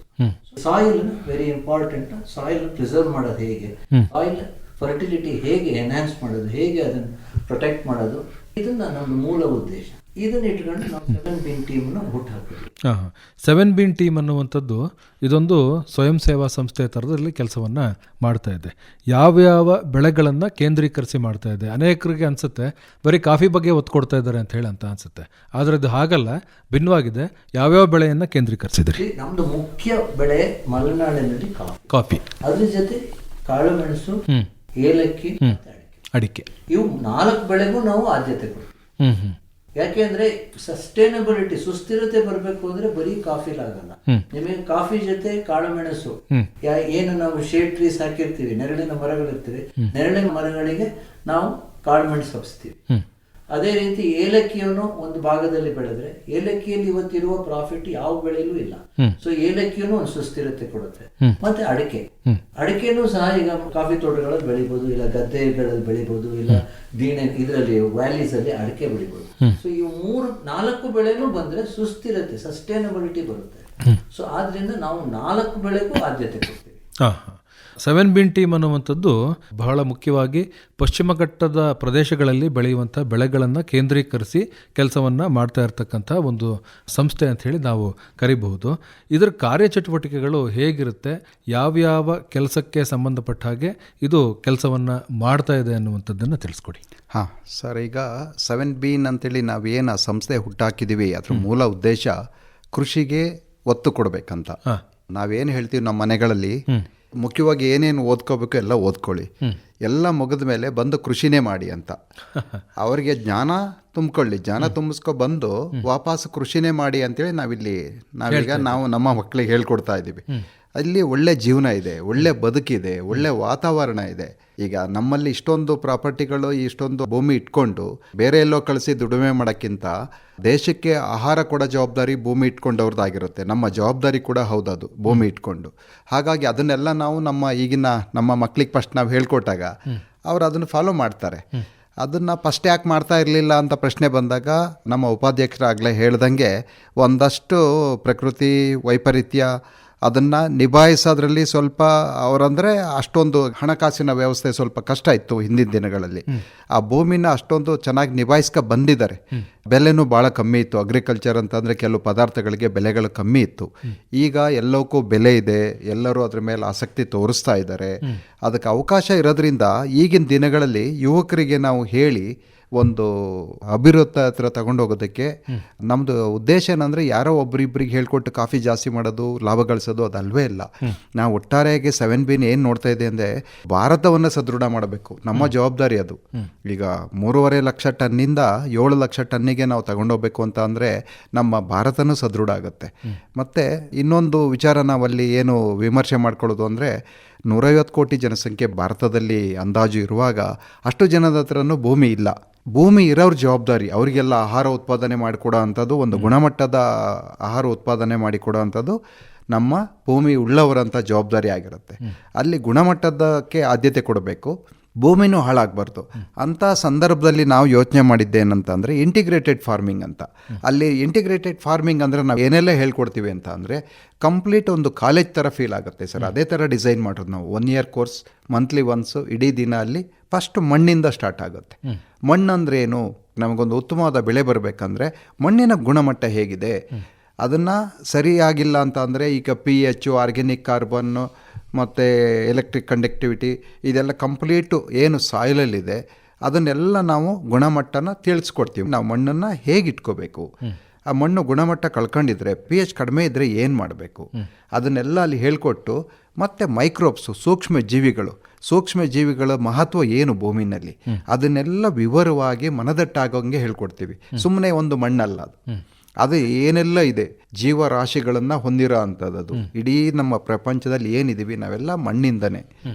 Soil very important. Soil preserve ಮಾಡೋದು ಹೇಗೆ, ಸಾಯಿಲ್ ಫರ್ಟಿಲಿಟಿ ಹೇಗೆ ಎನ್ಹಾನ್ಸ್ ಮಾಡೋದು, ಹೇಗೆ ಅದನ್ನು ಪ್ರೊಟೆಕ್ಟ್ ಮಾಡೋದು, ಇದನ್ನ ನಮ್ಮ ಮೂಲ ಉದ್ದೇಶ. ಇದನ್ನ ಇಟ್ಕೊಂಡು ನಾವು 7 Bean ಟೀಮ್ನ ಹುಟ್ಟು ಹಾಕಿದ್ವಿ. 7 Bean ಟೀಮ್ ಅನ್ನುವಂಥದ್ದು ಇದೊಂದು ಸ್ವಯಂ ಸೇವಾ ಸಂಸ್ಥೆ ಥರದಲ್ಲಿ ಕೆಲಸವನ್ನು ಮಾಡ್ತಾ ಇದೆ. ಯಾವ್ಯಾವ ಬೆಳೆಗಳನ್ನು ಕೇಂದ್ರೀಕರಿಸಿ ಮಾಡ್ತಾ ಇದೆ? ಅನೇಕರಿಗೆ ಅನಿಸುತ್ತೆ ಬರೀ ಕಾಫಿ ಬಗ್ಗೆ ಒತ್ತು ಕೊಡ್ತಾ ಇದ್ದಾರೆ ಅಂತ ಹೇಳಿ ಅಂತ ಅನಿಸುತ್ತೆ. ಆದರೆ ಅದು ಹಾಗಲ್ಲ, ಭಿನ್ನವಾಗಿದೆ. ಯಾವ್ಯಾವ ಬೆಳೆಯನ್ನು ಕೇಂದ್ರೀಕರಿಸಿದ್ರಿ? ನಮ್ದು ಮುಖ್ಯ ಬೆಳೆ ಮಲೆನಾಡಿನಲ್ಲಿ ಕಾಫಿ. ಅದ್ರ ಜೊತೆ ಕಾಳುಮೆಣಸು, ಏಲಕ್ಕಿ, ಅಡಿಕೆ. ಇವು 4 ಬೆಳೆಗೂ ನಾವು ಆದ್ಯತೆ ಕೊಡ್ತೀವಿ. ಯಾಕೆಂದ್ರೆ ಸಸ್ಟೈನಬಿಲಿಟಿ, ಸುಸ್ಥಿರತೆ ಬರಬೇಕು ಅಂದ್ರೆ ಬರೀ ಕಾಫಿಲಾಗಲ್ಲ. ನಿಮಗೆ ಕಾಫಿ ಜೊತೆ ಕಾಳುಮೆಣಸು, ಏನು ನಾವು ಶೇಡ್ ಟ್ರೀಸ್ ಹಾಕಿರ್ತೀವಿ, ನೆರಳಿನ ಮರಗಳಿರ್ತೀವಿ, ನೆರಳಿನ ಮರಗಳಿಗೆ ನಾವು ಕಾಳುಮೆಣಸು ಹಬ್ಸ್ತೀವಿ. ಅದೇ ರೀತಿ ಏಲಕ್ಕಿಯನ್ನು ಒಂದು ಭಾಗದಲ್ಲಿ ಬೆಳೆದ್ರೆ ಏಲಕ್ಕಿಯಲ್ಲಿ ಇವತ್ತಿರುವ ಪ್ರಾಫಿಟ್ ಯಾವ ಬೆಳೆಯಲ್ಲೂ ಇಲ್ಲ. ಸೊ ಏಲಕ್ಕಿಯನ್ನು ಒಂದು ಸುಸ್ಥಿರತೆ ಕೊಡುತ್ತೆ. ಮತ್ತೆ ಅಡಿಕೆನೂ ಸಹ ಈಗ ಕಾಫಿ ತೋಟಗಳಲ್ಲಿ ಬೆಳಿಬಹುದು, ಇಲ್ಲ ಗದ್ದೆಗಳಲ್ಲಿ ಬೆಳಿಬಹುದು, ಇಲ್ಲ ಇದರಲ್ಲಿ ವ್ಯಾಲೀಸ್ ಅಲ್ಲಿ ಅಡಿಕೆ ಬೆಳಿಬಹುದು. ಸೊ ಈ 4 ಬೆಳೆನೂ ಬಂದ್ರೆ ಸುಸ್ಥಿರತೆ, ಸಸ್ಟೈನಬಿಲಿಟಿ ಬರುತ್ತೆ. ಸೊ ಆದ್ರಿಂದ ನಾವು 4 ಬೆಳೆಗೂ ಆದ್ಯತೆ ಕೊಡ್ತೀವಿ. 7 Bean ಟೀಮ್ ಅನ್ನುವಂಥದ್ದು ಬಹಳ ಮುಖ್ಯವಾಗಿ ಪಶ್ಚಿಮ ಘಟ್ಟದ ಪ್ರದೇಶಗಳಲ್ಲಿ ಬೆಳೆಯುವಂಥ ಬೆಳೆಗಳನ್ನು ಕೇಂದ್ರೀಕರಿಸಿ ಕೆಲಸವನ್ನು ಮಾಡ್ತಾ ಇರತಕ್ಕಂಥ ಒಂದು ಸಂಸ್ಥೆ ಅಂತ ಹೇಳಿ ನಾವು ಕರಿಬಹುದು. ಇದರ ಕಾರ್ಯಚಟುವಟಿಕೆಗಳು ಹೇಗಿರುತ್ತೆ, ಯಾವ್ಯಾವ ಕೆಲಸಕ್ಕೆ ಸಂಬಂಧಪಟ್ಟ ಹಾಗೆ ಇದು ಕೆಲಸವನ್ನು ಮಾಡ್ತಾ ಇದೆ ಅನ್ನುವಂಥದ್ದನ್ನು ತಿಳಿಸ್ಕೊಡಿ. ಹಾಂ ಸರ್, ಈಗ 7 Bean ಅಂತೇಳಿ ನಾವೇನು ಸಂಸ್ಥೆ ಹುಟ್ಟಾಕಿದ್ದೀವಿ ಅದ್ರ ಮೂಲ ಉದ್ದೇಶ ಕೃಷಿಗೆ ಒತ್ತು ಕೊಡಬೇಕಂತ. ನಾವೇನು ಹೇಳ್ತೀವಿ ನಮ್ಮ ಮನೆಗಳಲ್ಲಿ, ಮುಖ್ಯವಾಗಿ ಏನೇನು ಓದ್ಕೋಬೇಕು ಎಲ್ಲ ಓದ್ಕೊಳ್ಳಿ, ಎಲ್ಲ ಮುಗಿದ ಮೇಲೆ ಬಂದು ಕೃಷಿನೇ ಮಾಡಿ ಅಂತ. ಅವರಿಗೆ ಜ್ಞಾನ ತುಂಬಿಕೊಳ್ಳಿ, ಜ್ಞಾನ ತುಂಬಿಸ್ಕೊ ಬಂದು ವಾಪಸ್ ಕೃಷಿನೇ ಮಾಡಿ ಅಂತೇಳಿ ನಾವೀಗ ನಮ್ಮ ಮಕ್ಕಳಿಗೆ ಹೇಳ್ಕೊಡ್ತಾ ಇದ್ದೀವಿ. ಅಲ್ಲಿ ಒಳ್ಳೆ ಜೀವನ ಇದೆ, ಒಳ್ಳೆ ಬದುಕಿದೆ, ಒಳ್ಳೆ ವಾತಾವರಣ ಇದೆ. ಈಗ ನಮ್ಮಲ್ಲಿ ಇಷ್ಟೊಂದು ಪ್ರಾಪರ್ಟಿಗಳು, ಇಷ್ಟೊಂದು ಭೂಮಿ ಇಟ್ಕೊಂಡು ಬೇರೆ ಎಲ್ಲೋ ಕಳಿಸಿ ದುಡಿಮೆ ಮಾಡೋಕ್ಕಿಂತ ದೇಶಕ್ಕೆ ಆಹಾರ ಕೊಡೋ ಜವಾಬ್ದಾರಿ ಭೂಮಿ ಇಟ್ಕೊಂಡವ್ರದ್ದಾಗಿರುತ್ತೆ. ನಮ್ಮ ಜವಾಬ್ದಾರಿ ಕೂಡ ಹೌದದು, ಭೂಮಿ ಇಟ್ಕೊಂಡು. ಹಾಗಾಗಿ ಅದನ್ನೆಲ್ಲ ನಾವು ನಮ್ಮ ಮಕ್ಕಳಿಗೆ ಫಸ್ಟ್ ನಾವು ಹೇಳ್ಕೊಟ್ಟಾಗ ಅವ್ರು ಅದನ್ನು ಫಾಲೋ ಮಾಡ್ತಾರೆ. ಅದನ್ನು ಫಸ್ಟ್ ಯಾಕೆ ಮಾಡ್ತಾ ಇರಲಿಲ್ಲ ಅಂತ ಪ್ರಶ್ನೆ ಬಂದಾಗ ನಮ್ಮ ಉಪಾಧ್ಯಕ್ಷರಾಗಲೇ ಹೇಳ್ದಂಗೆ ಒಂದಷ್ಟು ಪ್ರಕೃತಿ ವೈಪರೀತ್ಯ ಅದನ್ನು ನಿಭಾಯಿಸೋದ್ರಲ್ಲಿ ಸ್ವಲ್ಪ ಅವರಂದರೆ ಅಷ್ಟೊಂದು ಹಣಕಾಸಿನ ವ್ಯವಸ್ಥೆ ಸ್ವಲ್ಪ ಕಷ್ಟ ಇತ್ತು ಹಿಂದಿನ ದಿನಗಳಲ್ಲಿ. ಆ ಭೂಮಿನ ಅಷ್ಟೊಂದು ಚೆನ್ನಾಗಿ ನಿಭಾಯಿಸ್ಕೊ ಬಂದಿದ್ದಾರೆ. ಬೆಲೆನೂ ಭಾಳ ಕಮ್ಮಿ ಇತ್ತು. ಅಗ್ರಿಕಲ್ಚರ್ ಅಂತಂದರೆ ಕೆಲವು ಪದಾರ್ಥಗಳಿಗೆ ಬೆಲೆಗಳು ಕಮ್ಮಿ ಇತ್ತು. ಈಗ ಎಲ್ಲವಕ್ಕೂ ಬೆಲೆ ಇದೆ, ಎಲ್ಲರೂ ಅದ್ರ ಮೇಲೆ ಆಸಕ್ತಿ ತೋರಿಸ್ತಾ ಇದ್ದಾರೆ. ಅದಕ್ಕೆ ಅವಕಾಶ ಇರೋದ್ರಿಂದ ಈಗಿನ ದಿನಗಳಲ್ಲಿ ಯುವಕರಿಗೆ ನಾವು ಹೇಳಿ ಒಂದು ಅಭಿವೃದ್ಧಿ ಹತ್ರ ತಗೊಂಡೋಗೋದಕ್ಕೆ ನಮ್ಮದು ಉದ್ದೇಶ ಏನಂದರೆ ಯಾರೋ ಒಬ್ಬರಿಬ್ಬರಿಗೆ ಹೇಳ್ಕೊಟ್ಟು ಕಾಫಿ ಜಾಸ್ತಿ ಮಾಡೋದು, ಲಾಭ ಗಳಿಸೋದು ಅದಲ್ವೇ ಇಲ್ಲ. ನಾವು ಒಟ್ಟಾರೆಯಾಗಿ 7 Bean ಏನು ನೋಡ್ತಾ ಇದೆ ಅಂದರೆ ಭಾರತವನ್ನು ಸದೃಢ ಮಾಡಬೇಕು, ನಮ್ಮ ಜವಾಬ್ದಾರಿ ಅದು. ಈಗ 3.5 ಲಕ್ಷ ಟನ್ನಿಂದ 7 ಲಕ್ಷ ಟನ್ನಿಗೆ ನಾವು ತಗೊಂಡೋಗ್ಬೇಕು ಅಂತ ಅಂದರೆ ನಮ್ಮ ಭಾರತನೂ ಸದೃಢ ಆಗುತ್ತೆ. ಮತ್ತು ಇನ್ನೊಂದು ವಿಚಾರ ನಾವಲ್ಲಿ ಏನು ವಿಮರ್ಶೆ ಮಾಡ್ಕೊಳ್ಳೋದು ಅಂದರೆ 150 ಕೋಟಿ ಜನಸಂಖ್ಯೆ ಭಾರತದಲ್ಲಿ ಅಂದಾಜು ಇರುವಾಗ ಅಷ್ಟು ಜನದ ಹತ್ರನೂ ಭೂಮಿ ಇಲ್ಲ. ಭೂಮಿ ಇರೋರ ಜವಾಬ್ದಾರಿ ಅವರಿಗೆಲ್ಲ ಆಹಾರ ಉತ್ಪಾದನೆ ಮಾಡಿಕೊಡೋ ಅಂಥದ್ದು, ಒಂದು ಗುಣಮಟ್ಟದ ಆಹಾರ ಉತ್ಪಾದನೆ ಮಾಡಿಕೊಡೋ ಅಂಥದ್ದು ನಮ್ಮ ಭೂಮಿ ಉಳ್ಳವರಂಥ ಜವಾಬ್ದಾರಿ ಆಗಿರುತ್ತೆ. ಅಲ್ಲಿ ಗುಣಮಟ್ಟದಕ್ಕೆ ಆದ್ಯತೆ ಕೊಡಬೇಕು, ಭೂಮಿನೂ ಹಾಳಾಗಬಾರ್ದು. ಅಂಥ ಸಂದರ್ಭದಲ್ಲಿ ನಾವು ಯೋಚನೆ ಮಾಡಿದ್ದೇನಂತಂದರೆ ಇಂಟಿಗ್ರೇಟೆಡ್ ಫಾರ್ಮಿಂಗ್ ಅಂತ. ಅಲ್ಲಿ ಇಂಟಿಗ್ರೇಟೆಡ್ ಫಾರ್ಮಿಂಗ್ ಅಂದರೆ ನಾವು ಏನೆಲ್ಲ ಹೇಳ್ಕೊಡ್ತೀವಿ ಅಂತ ಅಂದರೆ ಕಂಪ್ಲೀಟ್ ಒಂದು ಕಾಲೇಜ್ ಥರ ಫೀಲ್ ಆಗುತ್ತೆ ಸರ್. ಅದೇ ಥರ ಡಿಸೈನ್ ಮಾಡೋದು ನಾವು. 1 ಇಯರ್ ಕೋರ್ಸ್, ಮಂತ್ಲಿ ಒನ್ಸು, ಇಡೀ ದಿನ ಅಲ್ಲಿ ಫಸ್ಟ್ ಮಣ್ಣಿಂದ ಸ್ಟಾರ್ಟ್ ಆಗುತ್ತೆ. ಮಣ್ಣಂದ್ರೆ ಏನು, ನಮಗೊಂದು ಉತ್ತಮವಾದ ಬೆಳೆ ಬರಬೇಕಂದ್ರೆ ಮಣ್ಣಿನ ಗುಣಮಟ್ಟ ಹೇಗಿದೆ, ಅದನ್ನು ಸರಿಯಾಗಿಲ್ಲ ಅಂತ ಅಂದರೆ ಈಗ pH, ಆರ್ಗ್ಯಾನಿಕ್ ಕಾರ್ಬನ್ನು ಮತ್ತು ಎಲೆಕ್ಟ್ರಿಕ್ ಕಂಡಕ್ಟಿವಿಟಿ ಇದೆಲ್ಲ ಕಂಪ್ಲೀಟು ಏನು ಸಾಯಿಲಲ್ಲಿದೆ ಅದನ್ನೆಲ್ಲ ನಾವು ಗುಣಮಟ್ಟನ ತಿಳಿಸ್ಕೊಡ್ತೀವಿ. ನಾವು ಮಣ್ಣನ್ನು ಹೇಗೆ ಇಟ್ಕೋಬೇಕು, ಆ ಮಣ್ಣು ಗುಣಮಟ್ಟ ಕಳ್ಕೊಂಡಿದ್ರೆ pH ಕಡಿಮೆ ಇದ್ದರೆ ಏನು ಮಾಡಬೇಕು, ಅದನ್ನೆಲ್ಲ ಅಲ್ಲಿ ಹೇಳ್ಕೊಟ್ಟು, ಮತ್ತು ಮೈಕ್ರೋಬ್ಸು ಸೂಕ್ಷ್ಮ ಜೀವಿಗಳ ಮಹತ್ವ ಏನು ಭೂಮಿನಲ್ಲಿ ಅದನ್ನೆಲ್ಲ ವಿವರವಾಗಿ ಮನದಟ್ಟಾಗೋಂಗೆ ಹೇಳ್ಕೊಡ್ತೀವಿ. ಸುಮ್ಮನೆ ಒಂದು ಮಣ್ಣಲ್ಲ ಅದು ಏನೆಲ್ಲ ಇದೆ, ಜೀವರಾಶಿಗಳನ್ನು ಹೊಂದಿರೋ ಅಂಥದ್ದು. ಇಡೀ ನಮ್ಮ ಪ್ರಪಂಚದಲ್ಲಿ ಏನಿದ್ದೀವಿ ನಾವೆಲ್ಲ ಮಣ್ಣಿಂದನೇ.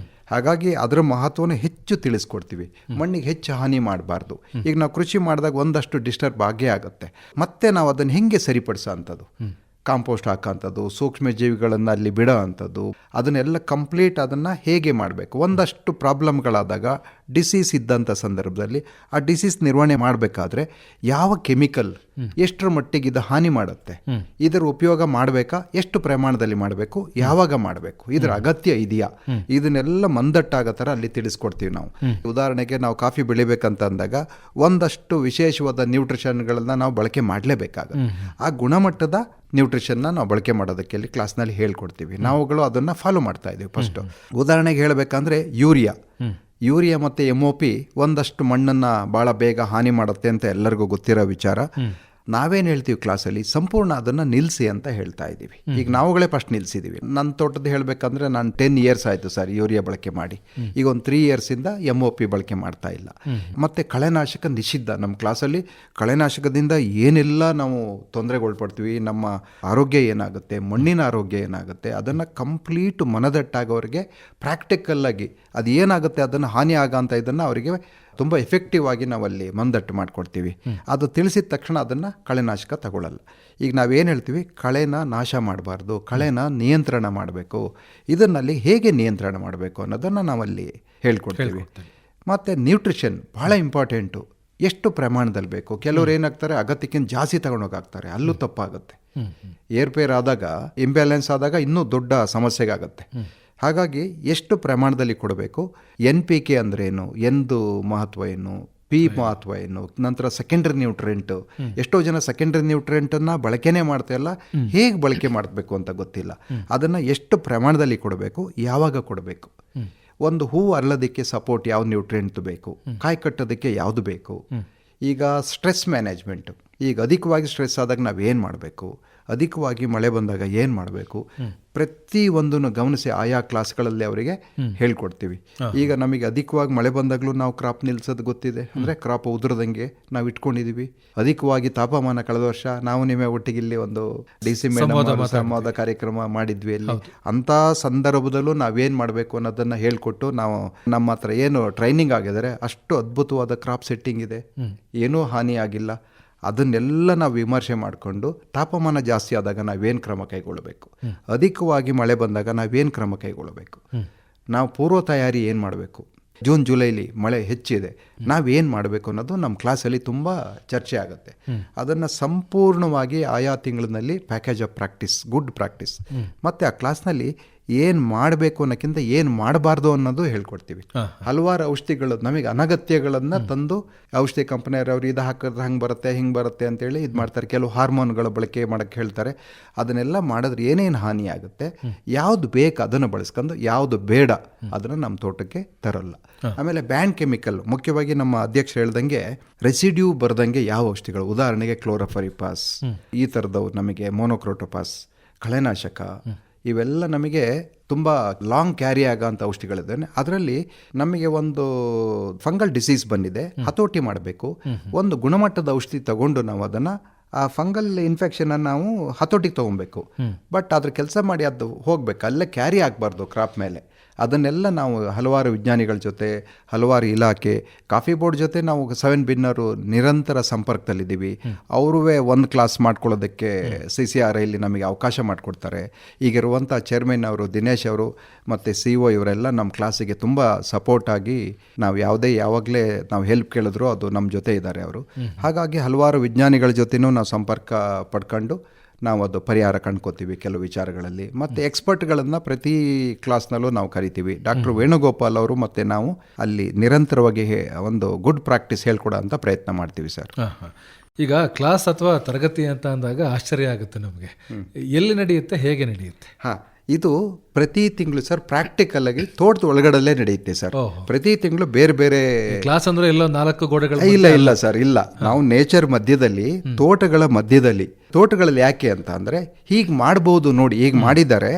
ಹಾಗಾಗಿ ಅದರ ಮಹತ್ವನ ಹೆಚ್ಚು ತಿಳಿಸ್ಕೊಡ್ತೀವಿ. ಮಣ್ಣಿಗೆ ಹೆಚ್ಚು ಹಾನಿ ಮಾಡಬಾರ್ದು. ಈಗ ನಾವು ಕೃಷಿ ಮಾಡಿದಾಗ ಒಂದಷ್ಟು ಡಿಸ್ಟರ್ಬ್ ಆಗೇ ಆಗುತ್ತೆ. ಮತ್ತೆ ನಾವು ಅದನ್ನು ಹೆಂಗೆ ಸರಿಪಡಿಸೋ ಅಂಥದ್ದು, ಕಾಂಪೋಸ್ಟ್ ಹಾಕೋಂಥದ್ದು, ಸೂಕ್ಷ್ಮ ಜೀವಿಗಳನ್ನು ಅಲ್ಲಿ ಬಿಡೋ ಅಂಥದ್ದು, ಅದನ್ನೆಲ್ಲ ಕಂಪ್ಲೀಟ್ ಅದನ್ನು ಹೇಗೆ ಮಾಡಬೇಕು. ಒಂದಷ್ಟು ಪ್ರಾಬ್ಲಮ್ಗಳಾದಾಗ ಡಿಸೀಸ್ ಇದ್ದಂಥ ಸಂದರ್ಭದಲ್ಲಿ ಆ ಡಿಸೀಸ್ ನಿರ್ವಹಣೆ ಮಾಡಬೇಕಾದ್ರೆ ಯಾವ ಕೆಮಿಕಲ್ ಎಷ್ಟರ ಮಟ್ಟಿಗೆ ಇದು ಹಾನಿ ಮಾಡುತ್ತೆ, ಇದರ ಉಪಯೋಗ ಮಾಡಬೇಕಾ, ಎಷ್ಟು ಪ್ರಮಾಣದಲ್ಲಿ ಮಾಡಬೇಕು, ಯಾವಾಗ ಮಾಡಬೇಕು, ಇದರ ಅಗತ್ಯ ಇದೆಯಾ, ಇದನ್ನೆಲ್ಲ ಮಂದಟ್ಟಾಗೋ ಥರ ಅಲ್ಲಿ ತಿಳಿಸ್ಕೊಡ್ತೀವಿ ನಾವು. ಉದಾಹರಣೆಗೆ ನಾವು ಕಾಫಿ ಬೆಳಿಬೇಕಂತ ಅಂದಾಗ ಒಂದಷ್ಟು ವಿಶೇಷವಾದ ನ್ಯೂಟ್ರಿಷನ್ಗಳನ್ನ ನಾವು ಬಳಕೆ ಮಾಡಲೇಬೇಕಾಗುತ್ತೆ. ಆ ಗುಣಮಟ್ಟದ ನ್ಯೂಟ್ರಿಷನ್ನ ನಾವು ಬಳಕೆ ಮಾಡೋದಕ್ಕೆ ಅಲ್ಲಿ ಕ್ಲಾಸ್ನಲ್ಲಿ ಹೇಳ್ಕೊಡ್ತೀವಿ. ನಾವುಗಳು ಅದನ್ನು ಫಾಲೋ ಮಾಡ್ತಾ ಇದ್ದೀವಿ. ಫಸ್ಟು ಉದಾಹರಣೆಗೆ ಹೇಳಬೇಕಂದ್ರೆ ಯೂರಿಯಾ ಮತ್ತು MOP ಒಂದಷ್ಟು ಮಣ್ಣನ್ನು ಭಾಳ ಬೇಗ ಹಾನಿ ಮಾಡುತ್ತೆ ಅಂತ ಎಲ್ಲರಿಗೂ ಗೊತ್ತಿರೋ ವಿಚಾರ. ನಾವೇನು ಹೇಳ್ತೀವಿ ಕ್ಲಾಸಲ್ಲಿ, ಸಂಪೂರ್ಣ ಅದನ್ನು ನಿಲ್ಲಿಸಿ ಅಂತ ಹೇಳ್ತಾ ಇದ್ದೀವಿ. ಈಗ ನಾವುಗಳೇ ಫಸ್ಟ್ ನಿಲ್ಲಿಸಿದ್ದೀವಿ. ನನ್ನ ತೋಟದ ಹೇಳಬೇಕಂದ್ರೆ ನಾನು 10 years ಆಯಿತು ಸರ್ ಯೂರಿಯಾ ಬಳಕೆ ಮಾಡಿ. ಈಗ ಒಂದು 3 yearsಯಿಂದ MOP ಬಳಕೆ ಮಾಡ್ತಾ ಇಲ್ಲ. ಮತ್ತು ಕಳೆನಾಶಕ ನಿಷಿದ್ಧ. ನಮ್ಮ ಕ್ಲಾಸಲ್ಲಿ ಕಳೆನಾಶಕದಿಂದ ಏನೆಲ್ಲ ನಾವು ತೊಂದರೆಗೊಳ್ಪಡ್ತೀವಿ, ನಮ್ಮ ಆರೋಗ್ಯ ಏನಾಗುತ್ತೆ, ಮಣ್ಣಿನ ಆರೋಗ್ಯ ಏನಾಗುತ್ತೆ, ಅದನ್ನು ಕಂಪ್ಲೀಟ್ ಮನದಟ್ಟಾಗೋರಿಗೆ ಪ್ರಾಕ್ಟಿಕಲ್ಲಾಗಿ ಅದು ಏನಾಗುತ್ತೆ ಅದನ್ನು ಹಾನಿ ಆಗೋಂಥ ಇದನ್ನು ಅವರಿಗೆ ತುಂಬ ಎಫೆಕ್ಟಿವ್ ಆಗಿ ನಾವಲ್ಲಿ ಮಂದಟ್ಟು ಮಾಡಿಕೊಡ್ತೀವಿ. ಅದು ತಿಳಿಸಿದ ತಕ್ಷಣ ಅದನ್ನು ಕಳೆನಾಶಕ ತಗೊಳ್ಳಲ್ಲ. ಈಗ ನಾವೇನು ಹೇಳ್ತೀವಿ, ಕಳೆನ ನಾಶ ಮಾಡಬಾರ್ದು, ಕಳೆನ ನಿಯಂತ್ರಣ ಮಾಡಬೇಕು. ಇದನ್ನಲ್ಲಿ ಹೇಗೆ ನಿಯಂತ್ರಣ ಮಾಡಬೇಕು ಅನ್ನೋದನ್ನು ನಾವಲ್ಲಿ ಹೇಳ್ಕೊಡ್ತೀವಿ. ಮತ್ತು ನ್ಯೂಟ್ರಿಷನ್ ಭಾಳ ಇಂಪಾರ್ಟೆಂಟು. ಎಷ್ಟು ಪ್ರಮಾಣದಲ್ಲಿ ಬೇಕು. ಕೆಲವ್ರು ಏನಾಗ್ತಾರೆ, ಅಗತ್ಯಕ್ಕಿಂತ ಜಾಸ್ತಿ ತಗೊಂಡೋಗಾಗ್ತಾರೆ, ಅಲ್ಲೂ ತಪ್ಪಾಗುತ್ತೆ. ಏರ್ಪೇರ್ ಆದಾಗ, ಇಂಬ್ಯಾಲೆನ್ಸ್ ಆದಾಗ ಇನ್ನೂ ದೊಡ್ಡ ಸಮಸ್ಯೆಗಾಗುತ್ತೆ. ಹಾಗಾಗಿ ಎಷ್ಟು ಪ್ರಮಾಣದಲ್ಲಿ ಕೊಡಬೇಕು, NPK ಅಂದ್ರೇನು, ಎಂದು ಮಹತ್ವ ಏನು, P ಮಹತ್ವ ಏನು, ನಂತರ ಸೆಕೆಂಡ್ರಿ ನ್ಯೂಟ್ರೆಂಟು. ಎಷ್ಟೋ ಜನ ಸೆಕೆಂಡ್ರಿ ನ್ಯೂಟ್ರೆಂಟನ್ನು ಬಳಕೆನೇ ಮಾಡ್ತಾಯಿಲ್ಲ, ಹೇಗೆ ಬಳಕೆ ಮಾಡಬೇಕು ಅಂತ ಗೊತ್ತಿಲ್ಲ. ಅದನ್ನು ಎಷ್ಟು ಪ್ರಮಾಣದಲ್ಲಿ ಕೊಡಬೇಕು, ಯಾವಾಗ ಕೊಡಬೇಕು, ಒಂದು ಹೂವು ಅರಳೋದಕ್ಕೆ ಸಪೋರ್ಟ್ ಯಾವ ನ್ಯೂಟ್ರೆಂಟ್ ಬೇಕು, ಕಾಯಿ ಕಟ್ಟೋದಕ್ಕೆ ಯಾವುದು ಬೇಕು. ಈಗ ಸ್ಟ್ರೆಸ್ ಮ್ಯಾನೇಜ್ಮೆಂಟು, ಈಗ ಅಧಿಕವಾಗಿ ಸ್ಟ್ರೆಸ್ ಆದಾಗ ನಾವೇನು ಮಾಡಬೇಕು, ಅಧಿಕವಾಗಿ ಮಳೆ ಬಂದಾಗ ಏನು ಮಾಡಬೇಕು, ಪ್ರತಿಯೊಂದನ್ನು ಗಮನಿಸಿ ಆಯಾ ಕ್ಲಾಸ್ಗಳಲ್ಲಿ ಅವರಿಗೆ ಹೇಳ್ಕೊಡ್ತೀವಿ. ಈಗ ನಮಗೆ ಅಧಿಕವಾಗಿ ಮಳೆ ಬಂದಾಗಲೂ ನಾವು ಕ್ರಾಪ್ ನಿಲ್ಲಿಸೋದು ಗೊತ್ತಿದೆ, ಅಂದರೆ ಕ್ರಾಪ್ ಉದುರದಂಗೆ ನಾವು ಇಟ್ಕೊಂಡಿದ್ದೀವಿ. ಅಧಿಕವಾಗಿ ತಾಪಮಾನ ಕಳೆದ ವರ್ಷ ನಾವು ನಿಮ್ಮ ಒಟ್ಟಿಗೆ ಇಲ್ಲಿ ಒಂದು DC ಸಂವಾದ ಕಾರ್ಯಕ್ರಮ ಮಾಡಿದ್ವಿ. ಅಲ್ಲಿ ಅಂಥ ಸಂದರ್ಭದಲ್ಲೂ ನಾವೇನು ಮಾಡಬೇಕು ಅನ್ನೋದನ್ನು ಹೇಳ್ಕೊಟ್ಟು, ನಾವು ನಮ್ಮ ಹತ್ರ ಏನು ಟ್ರೈನಿಂಗ್ ಆಗಿದ್ದಾರೆ ಅಷ್ಟು ಅದ್ಭುತವಾದ ಕ್ರಾಪ್ ಸೆಟ್ಟಿಂಗ್ ಇದೆ, ಏನೂ ಹಾನಿ ಆಗಿಲ್ಲ. ಅದನ್ನೆಲ್ಲ ನಾವು ವಿಮರ್ಶೆ ಮಾಡಿಕೊಂಡು ತಾಪಮಾನ ಜಾಸ್ತಿ ಆದಾಗ ನಾವೇನು ಕ್ರಮ ಕೈಗೊಳ್ಳಬೇಕು, ಅಧಿಕವಾಗಿ ಮಳೆ ಬಂದಾಗ ನಾವೇನು ಕ್ರಮ ಕೈಗೊಳ್ಳಬೇಕು, ನಾವು ಪೂರ್ವ ತಯಾರಿ ಏನು ಮಾಡಬೇಕು, ಜೂನ್ ಜುಲೈಲಿ ಮಳೆ ಹೆಚ್ಚಿದೆ ನಾವೇನು ಮಾಡಬೇಕು ಅನ್ನೋದು ನಮ್ಮ ಕ್ಲಾಸಲ್ಲಿ ತುಂಬ ಚರ್ಚೆ ಆಗುತ್ತೆ. ಅದನ್ನು ಸಂಪೂರ್ಣವಾಗಿ ಆಯಾ ತಿಂಗಳಿನಲ್ಲಿ package of practice, good practice, ಮತ್ತು ಆ ಕ್ಲಾಸ್ನಲ್ಲಿ ಏನು ಮಾಡಬೇಕು ಅನ್ನೋಕ್ಕಿಂತ ಏನು ಮಾಡಬಾರ್ದು ಅನ್ನೋದು ಹೇಳ್ಕೊಡ್ತೀವಿ. ಹಲವಾರು ಔಷಧಿಗಳು ನಮಗೆ ಅನಗತ್ಯಗಳನ್ನು ತಂದು ಔಷಧಿ ಕಂಪನಿಯವ್ರು ಇದು ಹಾಕಿದ್ರೆ ಹಂಗೆ ಬರುತ್ತೆ ಹಿಂಗೆ ಬರುತ್ತೆ ಅಂತೇಳಿ ಇದು ಮಾಡ್ತಾರೆ. ಕೆಲವು ಹಾರ್ಮೋನ್ಗಳ ಬಳಕೆ ಮಾಡೋಕ್ಕೆ ಹೇಳ್ತಾರೆ. ಅದನ್ನೆಲ್ಲ ಮಾಡಿದ್ರೆ ಏನೇನು ಹಾನಿ ಆಗುತ್ತೆ, ಯಾವುದು ಬೇಕು ಅದನ್ನು ಬಳಸ್ಕೊಂಡು ಯಾವುದು ಬೇಡ ಅದನ್ನು ನಮ್ಮ ತೋಟಕ್ಕೆ ತರಲ್ಲ. ಆಮೇಲೆ ಬ್ಯಾನ್ ಕೆಮಿಕಲ್, ಮುಖ್ಯವಾಗಿ ನಮ್ಮ ಅಧ್ಯಕ್ಷರು ಹೇಳ್ದಂಗೆ ರೆಸಿಡ್ಯೂ ಬರ್ದಂಗೆ ಯಾವ ಔಷಧಿಗಳು, ಉದಾಹರಣೆಗೆ ಕ್ಲೋರೋಫರಿಪಾಸ್ ಈ ಥರದವು, ನಮಗೆ ಮೋನೋಕ್ರೋಟೋಪಾಸ್, ಕಳೆನಾಶಕ, ಇವೆಲ್ಲ ನಮಗೆ ತುಂಬ ಲಾಂಗ್ ಕ್ಯಾರಿ ಆಗೋಂಥ ಔಷಧಿಗಳಿದ್ದಾವೆ. ಅದರಲ್ಲಿ ನಮಗೆ ಒಂದು ಫಂಗಲ್ ಡಿಸೀಸ್ ಬಂದಿದೆ, ಹತೋಟಿ ಮಾಡಬೇಕು. ಒಂದು ಗುಣಮಟ್ಟದ ಔಷಧಿ ತಗೊಂಡು ನಾವು ಅದನ್ನು ಆ ಫಂಗಲ್ ಇನ್ಫೆಕ್ಷನ್ನ ನಾವು ಹತೋಟಿಗೆ ತೊಗೊಬೇಕು. ಬಟ್ ಅದ್ರ ಕೆಲಸ ಮಾಡಿ ಅದು ಹೋಗ್ಬೇಕು, ಅಲ್ಲೇ ಕ್ಯಾರಿ ಆಗಬಾರ್ದು ಕ್ರಾಪ್ ಮೇಲೆ. ಅದನ್ನೆಲ್ಲ ನಾವು ಹಲವಾರು ವಿಜ್ಞಾನಿಗಳ ಜೊತೆ, ಹಲವಾರು ಇಲಾಖೆ, ಕಾಫಿ ಬೋರ್ಡ್ ಜೊತೆ ನಾವು 7 ನಿರಂತರ ಸಂಪರ್ಕದಲ್ಲಿದ್ದೀವಿ. ಅವರೂ ಒಂದು ಕ್ಲಾಸ್ ಮಾಡ್ಕೊಳ್ಳೋದಕ್ಕೆ CCRIಲಿ ನಮಗೆ ಅವಕಾಶ ಮಾಡಿಕೊಡ್ತಾರೆ. ಈಗಿರುವಂಥ ಚೇರ್ಮನ್ ಅವರು ದಿನೇಶ್ ಅವರು ಮತ್ತು CO ಇವರೆಲ್ಲ ನಮ್ಮ ಕ್ಲಾಸಿಗೆ ತುಂಬ ಸಪೋರ್ಟ್ ಆಗಿ, ನಾವು ಯಾವಾಗಲೇ ನಾವು ಹೆಲ್ಪ್ ಕೇಳಿದ್ರು ಅದು ನಮ್ಮ ಜೊತೆ ಇದ್ದಾರೆ ಅವರು. ಹಾಗಾಗಿ ಹಲವಾರು ವಿಜ್ಞಾನಿಗಳ ಜೊತೆನೂ ನಾವು ಸಂಪರ್ಕ ಪಡ್ಕೊಂಡು ನಾವು ಅದು ಪರಿಹಾರ ಕಂಡ್ಕೋತೀವಿ ಕೆಲವು ವಿಚಾರಗಳಲ್ಲಿ. ಮತ್ತು ಎಕ್ಸ್ಪರ್ಟ್ಗಳನ್ನು ಪ್ರತಿ ಕ್ಲಾಸ್ನಲ್ಲೂ ನಾವು ಕರಿತೀವಿ. ಡಾಕ್ಟರ್ ವೇಣುಗೋಪಾಲ್ ಅವರು ಮತ್ತು ನಾವು ಅಲ್ಲಿ ನಿರಂತರವಾಗಿ ಒಂದು ಗುಡ್ ಪ್ರಾಕ್ಟೀಸ್ ಹೇಳ್ಕೊಡೋ ಅಂತ ಪ್ರಯತ್ನ ಮಾಡ್ತೀವಿ ಸರ್. ಈಗ ಕ್ಲಾಸ್ ಅಥವಾ ತರಗತಿ ಅಂತ ಅಂದಾಗ ಆಶ್ಚರ್ಯ ಆಗುತ್ತೆ ನಮಗೆ. ಎಲ್ಲಿ ನಡೆಯುತ್ತೆ, ಹೇಗೆ ನಡೆಯುತ್ತೆ? ಇದು ಪ್ರತಿ ತಿಂಗಳು ಸರ್ ಪ್ರಾಕ್ಟಿಕಲ್ ಆಗಿ ತೋಟದ ಒಳಗಡಲ್ಲೇ ನಡೆಯುತ್ತೆ ಸರ್. ಪ್ರತಿ ತಿಂಗಳು ಬೇರೆ ಬೇರೆ ಕ್ಲಾಸ್ ಅಂದ್ರೆ ಎಲ್ಲ 4 ಗೋಡೆಗಳು ಇಲ್ಲ ಸರ್, ಇಲ್ಲ. ನಾವು ನೇಚರ್ ಮಧ್ಯದಲ್ಲಿ, ತೋಟಗಳ ಮಧ್ಯದಲ್ಲಿ. ತೋಟಗಳಲ್ಲಿ ಯಾಕೆ ಅಂತ ಅಂದ್ರೆ ಹೀಗೆ ಮಾಡಬಹುದು ನೋಡಿ, ಈಗ ಮಾಡಿದ್ದಾರೆ,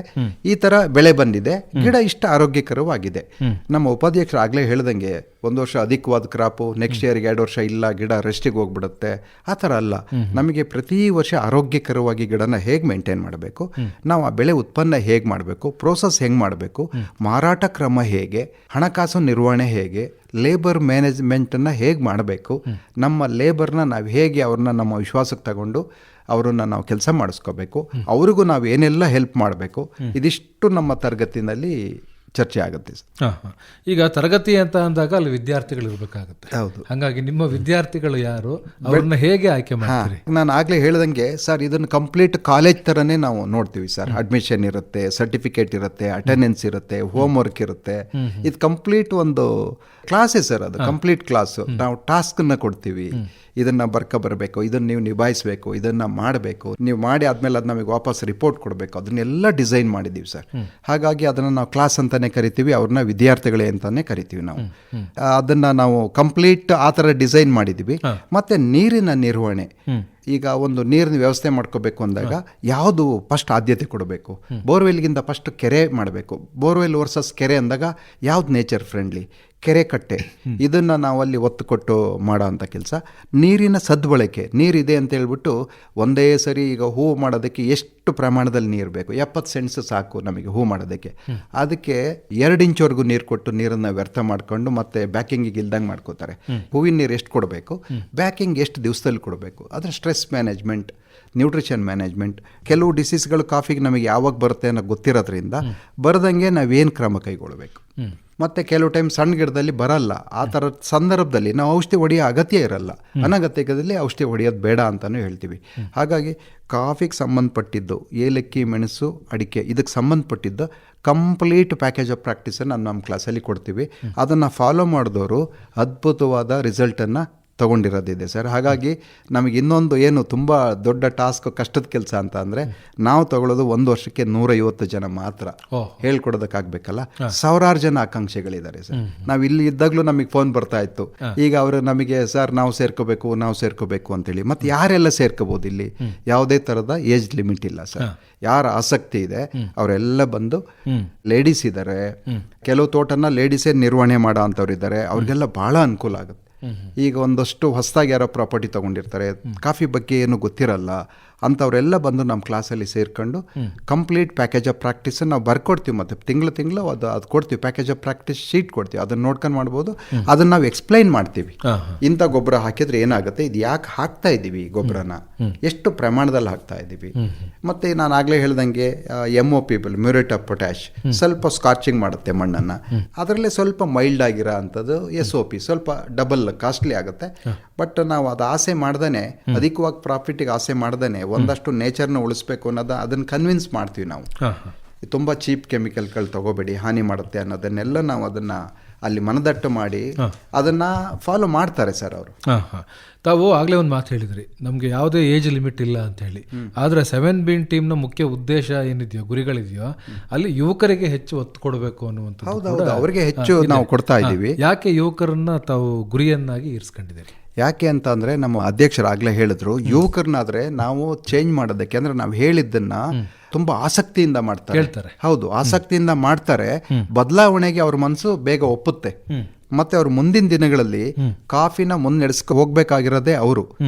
ಈ ತರ ಬೆಳೆ ಬಂದಿದೆ, ಗಿಡ ಇಷ್ಟ ಆರೋಗ್ಯಕರವಾಗಿದೆ. ನಮ್ಮ ಉಪಾಧ್ಯಕ್ಷರು ಆಗ್ಲೇ ಹೇಳ್ದಂಗೆ 1 ವರ್ಷ ಅಧಿಕವಾದ ಕ್ರಾಪು, ನೆಕ್ಸ್ಟ್ ಇಯರ್ಗೆ 2 ವರ್ಷ ಇಲ್ಲ, ಗಿಡ ರೆಸ್ಟಿಗೆ ಹೋಗ್ಬಿಡುತ್ತೆ, ಆ ಥರ ಅಲ್ಲ. ನಮಗೆ ಪ್ರತಿ ವರ್ಷ ಆರೋಗ್ಯಕರವಾಗಿ ಗಿಡನ ಹೇಗೆ ಮೇಂಟೈನ್ ಮಾಡಬೇಕು, ನಾವು ಆ ಬೆಳೆ ಉತ್ಪನ್ನ ಹೇಗೆ ಮಾಡಬೇಕು, ಪ್ರೋಸೆಸ್ ಹೆಂಗೆ ಮಾಡಬೇಕು, ಮಾರಾಟ ಕ್ರಮ ಹೇಗೆ, ಹಣಕಾಸು ನಿರ್ವಹಣೆ ಹೇಗೆ, ಲೇಬರ್ ಮ್ಯಾನೇಜ್ಮೆಂಟನ್ನು ಹೇಗೆ ಮಾಡಬೇಕು, ನಮ್ಮ ಲೇಬರ್ನ ನಾವು ಹೇಗೆ ಅವ್ರನ್ನ ನಮ್ಮ ವಿಶ್ವಾಸಕ್ಕೆ ತಗೊಂಡು ಅವರನ್ನು ನಾವು ಕೆಲಸ ಮಾಡಿಸ್ಕೋಬೇಕು, ಅವ್ರಿಗೂ ನಾವು ಏನೆಲ್ಲ ಹೆಲ್ಪ್ ಮಾಡಬೇಕು, ಇದಿಷ್ಟು ನಮ್ಮ ತರಗತಿನಲ್ಲಿ ಚರ್ಚೆ ಆಗುತ್ತೆ. ಈಗ ತರಗತಿ ಅಂತ ಅಂದಾಗ ಅಲ್ಲಿ ವಿದ್ಯಾರ್ಥಿಗಳು ಇರಬೇಕಾಗುತ್ತೆ. ಹೌದು. ಹಾಗಾಗಿ ನಿಮ್ಮ ವಿದ್ಯಾರ್ಥಿಗಳು ಯಾರು, ಅವ್ರನ್ನ ಹೇಗೆ ಆಯ್ಕೆ ಮಾಡ್ತೀರಿ? ನಾನು ಆಗಲೇ ಹೇಳ್ದಂಗೆ ಸರ್, ಇದನ್ನು ಕಂಪ್ಲೀಟ್ ಕಾಲೇಜ್ ಥರನೇ ನಾವು ನೋಡ್ತೀವಿ ಸರ್. ಅಡ್ಮಿಷನ್ ಇರುತ್ತೆ, ಸರ್ಟಿಫಿಕೇಟ್ ಇರುತ್ತೆ, ಅಟೆಂಡೆನ್ಸ್ ಇರುತ್ತೆ, ಹೋಮ್ ವರ್ಕ್ ಇರುತ್ತೆ. ಇದು ಕಂಪ್ಲೀಟ್ ಒಂದು ಕ್ಲಾಸೇ ಸರ್. ಅದು ಕಂಪ್ಲೀಟ್ ಕ್ಲಾಸು. ನಾವು ಟಾಸ್ಕನ್ನು ಕೊಡ್ತೀವಿ, ಇದನ್ನು ಬರಬೇಕು, ಇದನ್ನು ನೀವು ನಿಭಾಯಿಸಬೇಕು, ಇದನ್ನು ಮಾಡಬೇಕು, ನೀವು ಮಾಡಿ ಆದಮೇಲೆ ಅದು ನಮಗೆ ವಾಪಸ್ ರಿಪೋರ್ಟ್ ಕೊಡಬೇಕು, ಅದನ್ನೆಲ್ಲ ಡಿಸೈನ್ ಮಾಡಿದ್ದೀವಿ ಸರ್. ಹಾಗಾಗಿ ಅದನ್ನು ನಾವು ಕ್ಲಾಸ್ ಅಂತಲೇ ಕರಿತೀವಿ, ಅವ್ರನ್ನ ವಿದ್ಯಾರ್ಥಿಗಳೇ ಅಂತಲೇ ಕರಿತೀವಿ ನಾವು. ಅದನ್ನು ನಾವು ಕಂಪ್ಲೀಟ್ ಆ ಥರ ಡಿಸೈನ್ ಮಾಡಿದ್ದೀವಿ. ಮತ್ತು ನೀರಿನ ನಿರ್ವಹಣೆ, ಈಗ ಒಂದು ನೀರಿನ ವ್ಯವಸ್ಥೆ ಮಾಡ್ಕೋಬೇಕು ಅಂದಾಗ ಯಾವುದು ಫಸ್ಟ್ ಆದ್ಯತೆ ಕೊಡಬೇಕು? ಬೋರ್ವೆಲ್ಗಿಂತ ಫಸ್ಟ್ ಕೆರೆ ಮಾಡಬೇಕು. ಬೋರ್ವೆಲ್ ವರ್ಸಸ್ ಕೆರೆ ಅಂದಾಗ ಯಾವ್ದು ನೇಚರ್ ಫ್ರೆಂಡ್ಲಿ? ಕೆರೆ ಕಟ್ಟೆ, ಇದನ್ನು ನಾವು ಅಲ್ಲಿ ಒತ್ತು ಕೊಟ್ಟು ಮಾಡೋ ಅಂಥ ಕೆಲಸ. ನೀರಿನ ಸದ್ಬಳಕೆ, ನೀರಿದೆ ಅಂತ ಹೇಳ್ಬಿಟ್ಟು ಒಂದೇ ಸರಿ ಈಗ ಹೂವು ಮಾಡೋದಕ್ಕೆ ಎಷ್ಟು ಪ್ರಮಾಣದಲ್ಲಿ ನೀರು ಬೇಕು? 70 ಸೆಂಟ್ಸ್ ಸಾಕು ನಮಗೆ ಹೂವು ಮಾಡೋದಕ್ಕೆ. ಅದಕ್ಕೆ 2 ಇಂಚ್ವರೆಗೂ ನೀರು ಕೊಟ್ಟು ನೀರನ್ನು ವ್ಯರ್ಥ ಮಾಡ್ಕೊಂಡು ಮತ್ತೆ ಬ್ಯಾಕಿಂಗಿಗೆ ಇಲ್ದಂಗೆ ಮಾಡ್ಕೋತಾರೆ. ಹೂವಿನ ನೀರು ಎಷ್ಟು ಕೊಡಬೇಕು, ಬ್ಯಾಕಿಂಗ್ ಎಷ್ಟು ದಿವಸದಲ್ಲಿ ಕೊಡಬೇಕು, ಅದರ ಸ್ಟ್ರೆಸ್ ಮ್ಯಾನೇಜ್ಮೆಂಟ್, ನ್ಯೂಟ್ರಿಷನ್ ಮ್ಯಾನೇಜ್ಮೆಂಟ್. ಕೆಲವು ಡಿಸೀಸ್ಗಳು ಕಾಫಿಗೆ ನಮಗೆ ಯಾವಾಗ ಬರುತ್ತೆ ಅನ್ನೋ ಗೊತ್ತಿರೋದ್ರಿಂದ ಬರದಂಗೆ ನಾವೇನು ಕ್ರಮ ಕೈಗೊಳ್ಳಬೇಕು. ಮತ್ತು ಕೆಲವು ಟೈಮ್ ಸಣ್ಣ ಗಿಡದಲ್ಲಿ ಬರಲ್ಲ, ಆ ಥರದ ಸಂದರ್ಭದಲ್ಲಿ ನಾವು ಔಷಧಿ ಹೊಡೆಯೋ ಅಗತ್ಯ ಇರಲ್ಲ, ಅನಗತ್ಯದಲ್ಲಿ ಔಷಧಿ ಹೊಡೆಯೋದು ಬೇಡ ಅಂತಲೂ ಹೇಳ್ತೀವಿ. ಹಾಗಾಗಿ ಕಾಫಿಗೆ ಸಂಬಂಧಪಟ್ಟಿದ್ದು ಏಲಕ್ಕಿ, ಮೆಣಸು, ಅಡಿಕೆ, ಇದಕ್ಕೆ ಸಂಬಂಧಪಟ್ಟಿದ್ದು ಕಂಪ್ಲೀಟ್ ಪ್ಯಾಕೇಜ್ ಆಫ್ ಪ್ರಾಕ್ಟೀಸನ್ನು ನಮ್ಮ ಕ್ಲಾಸಲ್ಲಿ ಕೊಡ್ತೀವಿ. ಅದನ್ನು ಫಾಲೋ ಮಾಡಿದವರು ಅದ್ಭುತವಾದ ರಿಸಲ್ಟನ್ನು ತೊಗೊಂಡಿರೋದಿದೆ ಸರ್. ಹಾಗಾಗಿ ನಮಗೆ ಇನ್ನೊಂದು ಏನು ತುಂಬ ದೊಡ್ಡ ಟಾಸ್ಕ್, ಕಷ್ಟದ ಕೆಲಸ ಅಂತ ಅಂದರೆ, ನಾವು ತಗೊಳ್ಳೋದು 1 ವರ್ಷಕ್ಕೆ 150 ಜನ ಮಾತ್ರ ಹೇಳ್ಕೊಡೋದಕ್ಕಾಗಬೇಕಲ್ಲ. ಸಾವಿರಾರು ಜನ ಆಕಾಂಕ್ಷಿಗಳಿದ್ದಾರೆ ಸರ್. ನಾವು ಇಲ್ಲಿ ಇದ್ದಾಗಲೂ ನಮಗೆ ಫೋನ್ ಬರ್ತಾ ಇತ್ತು, ಈಗ ಅವರು ನಮಗೆ ಸರ್ ನಾವು ಸೇರ್ಕೋಬೇಕು ಅಂತೇಳಿ. ಮತ್ತು ಯಾರೆಲ್ಲ ಸೇರ್ಕೋಬೋದು ಇಲ್ಲಿ? ಯಾವುದೇ ಥರದ ಏಜ್ ಲಿಮಿಟ್ ಇಲ್ಲ ಸರ್. ಯಾರ ಆಸಕ್ತಿ ಇದೆ ಅವರೆಲ್ಲ ಬಂದು, ಲೇಡೀಸ್ ಇದ್ದಾರೆ, ಕೆಲವು ತೋಟನ ಲೇಡೀಸೇ ನಿರ್ವಹಣೆ ಮಾಡೋ ಅಂಥವ್ರು ಇದ್ದಾರೆ, ಅವ್ರಿಗೆಲ್ಲ ಭಾಳ ಅನುಕೂಲ ಆಗುತ್ತೆ. ಈಗ ಒಂದಷ್ಟು ಹೊಸದಾಗಿ ಯಾರೋ ಪ್ರಾಪರ್ಟಿ ತೊಗೊಂಡಿರ್ತಾರೆ, ಕಾಫಿ ಬಗ್ಗೆ ಏನು ಗೊತ್ತಿರಲ್ಲ, ಅಂಥವರೆಲ್ಲ ಬಂದು ನಮ್ಮ ಕ್ಲಾಸಲ್ಲಿ ಸೇರ್ಕೊಂಡು ಕಂಪ್ಲೀಟ್ ಪ್ಯಾಕೇಜ್ ಆಫ್ ಪ್ರಾಕ್ಟೀಸ್ ನಾವು ಬರ್ಕೊಡ್ತೀವಿ. ಮತ್ತು ತಿಂಗಳು ಅದು ಕೊಡ್ತೀವಿ, ಪ್ಯಾಕೇಜ್ ಆಫ್ ಪ್ರಾಕ್ಟೀಸ್ ಶೀಟ್ ಕೊಡ್ತೀವಿ, ಅದನ್ನು ನೋಡ್ಕೊಂಡು ಮಾಡ್ಬೋದು. ಅದನ್ನು ನಾವು ಎಕ್ಸ್ಪ್ಲೈನ್ ಮಾಡ್ತೀವಿ. ಇಂಥ ಗೊಬ್ಬರ ಹಾಕಿದ್ರೆ ಏನಾಗುತ್ತೆ, ಇದು ಯಾಕೆ ಹಾಕ್ತಾ ಇದ್ದೀವಿ, ಗೊಬ್ಬರನ ಎಷ್ಟು ಪ್ರಮಾಣದಲ್ಲಿ ಹಾಕ್ತಾ ಇದ್ದೀವಿ. ಮತ್ತು ನಾನು ಆಗಲೇ ಹೇಳ್ದಂಗೆ MOP, ಮ್ಯೂರೇಟ್ ಆಫ್ ಪೊಟ್ಯಾಶ್, ಸ್ವಲ್ಪ ಸ್ಕಾರ್ಚಿಂಗ್ ಮಾಡುತ್ತೆ ಮಣ್ಣನ್ನು. ಅದರಲ್ಲೇ ಸ್ವಲ್ಪ ಮೈಲ್ಡ್ ಆಗಿರೋ ಅಂಥದ್ದು SOP, ಸ್ವಲ್ಪ ಡಬಲ್ ಕಾಸ್ಟ್ಲಿ ಆಗುತ್ತೆ. ಬಟ್ ನಾವು ಅದು ಆಸೆ ಮಾಡ್ದೇ, ಅಧಿಕವಾಗಿ ಪ್ರಾಫಿಟಿಗೆ ಆಸೆ ಮಾಡ್ದೇ ಒಂದಷ್ಟು ನೇಚರ್ನ ಉಳಿಸ್ಬೇಕು ಅನ್ನೋದು, ಅದನ್ನು ಕನ್ವಿನ್ಸ್ ಮಾಡ್ತೀವಿ ನಾವು. ತುಂಬ ಚೀಪ್ ಕೆಮಿಕಲ್ಗಳು ತಗೋಬೇಡಿ, ಹಾನಿ ಮಾಡುತ್ತೆ ಅನ್ನೋದನ್ನೆಲ್ಲ ನಾವು ಅದನ್ನು ಅಲ್ಲಿ ಮನದಟ್ಟು ಮಾಡಿ ಅದನ್ನು ಫಾಲೋ ಮಾಡ್ತಾರೆ ಸರ್ ಅವರು. ತಾವು ಆಗಲೇ ಒಂದು ಮಾತು ಹೇಳಿದ್ರಿ, ನಮಗೆ ಯಾವುದೇ ಏಜ್ ಲಿಮಿಟ್ ಇಲ್ಲ ಅಂತ ಹೇಳಿ. ಆದರೆ 7 ಬೀನ್ ಟೀಮ್ನ ಮುಖ್ಯ ಉದ್ದೇಶ ಏನಿದೆಯೋ, ಗುರಿಗಳಿದೆಯೋ, ಅಲ್ಲಿ ಯುವಕರಿಗೆ ಹೆಚ್ಚು ಒತ್ತು ಕೊಡಬೇಕು ಅನ್ನುವಂಥದ್ದು, ಅವರಿಗೆ ಹೆಚ್ಚು ನಾವು ಕೊಡ್ತಾ ಇದ್ದೀವಿ. ಯಾಕೆ ಯುವಕರನ್ನ ತಾವು ಗುರಿಯನ್ನಾಗಿ ಇರಿಸ್ಕೊಂಡಿದ್ದೀರಿ? ಯಾಕೆ ಅಂತ ಅಂದರೆ, ನಮ್ಮ ಅಧ್ಯಕ್ಷರಾಗಲೇ ಹೇಳಿದ್ರು, ಯುವಕರನ್ನಾದರೆ ನಾವು ಚೇಂಜ್ ಮಾಡೋದಕ್ಕೆ, ಅಂದರೆ ನಾವು ಹೇಳಿದ್ದನ್ನ ತುಂಬ ಆಸಕ್ತಿಯಿಂದ ಮಾಡ್ತಾರೆ. ಹೌದು, ಆಸಕ್ತಿಯಿಂದ ಮಾಡ್ತಾರೆ. ಬದಲಾವಣೆಗೆ ಅವ್ರ ಮನಸ್ಸು ಬೇಗ ಒಪ್ಪುತ್ತೆ. ಮತ್ತೆ ಅವ್ರು ಮುಂದಿನ ದಿನಗಳಲ್ಲಿ ಕಾಫಿನ ಮುನ್ನಡೆಸ್ಕೊ ಹೋಗ್ಬೇಕಾಗಿರೋದೇ ಅವರು.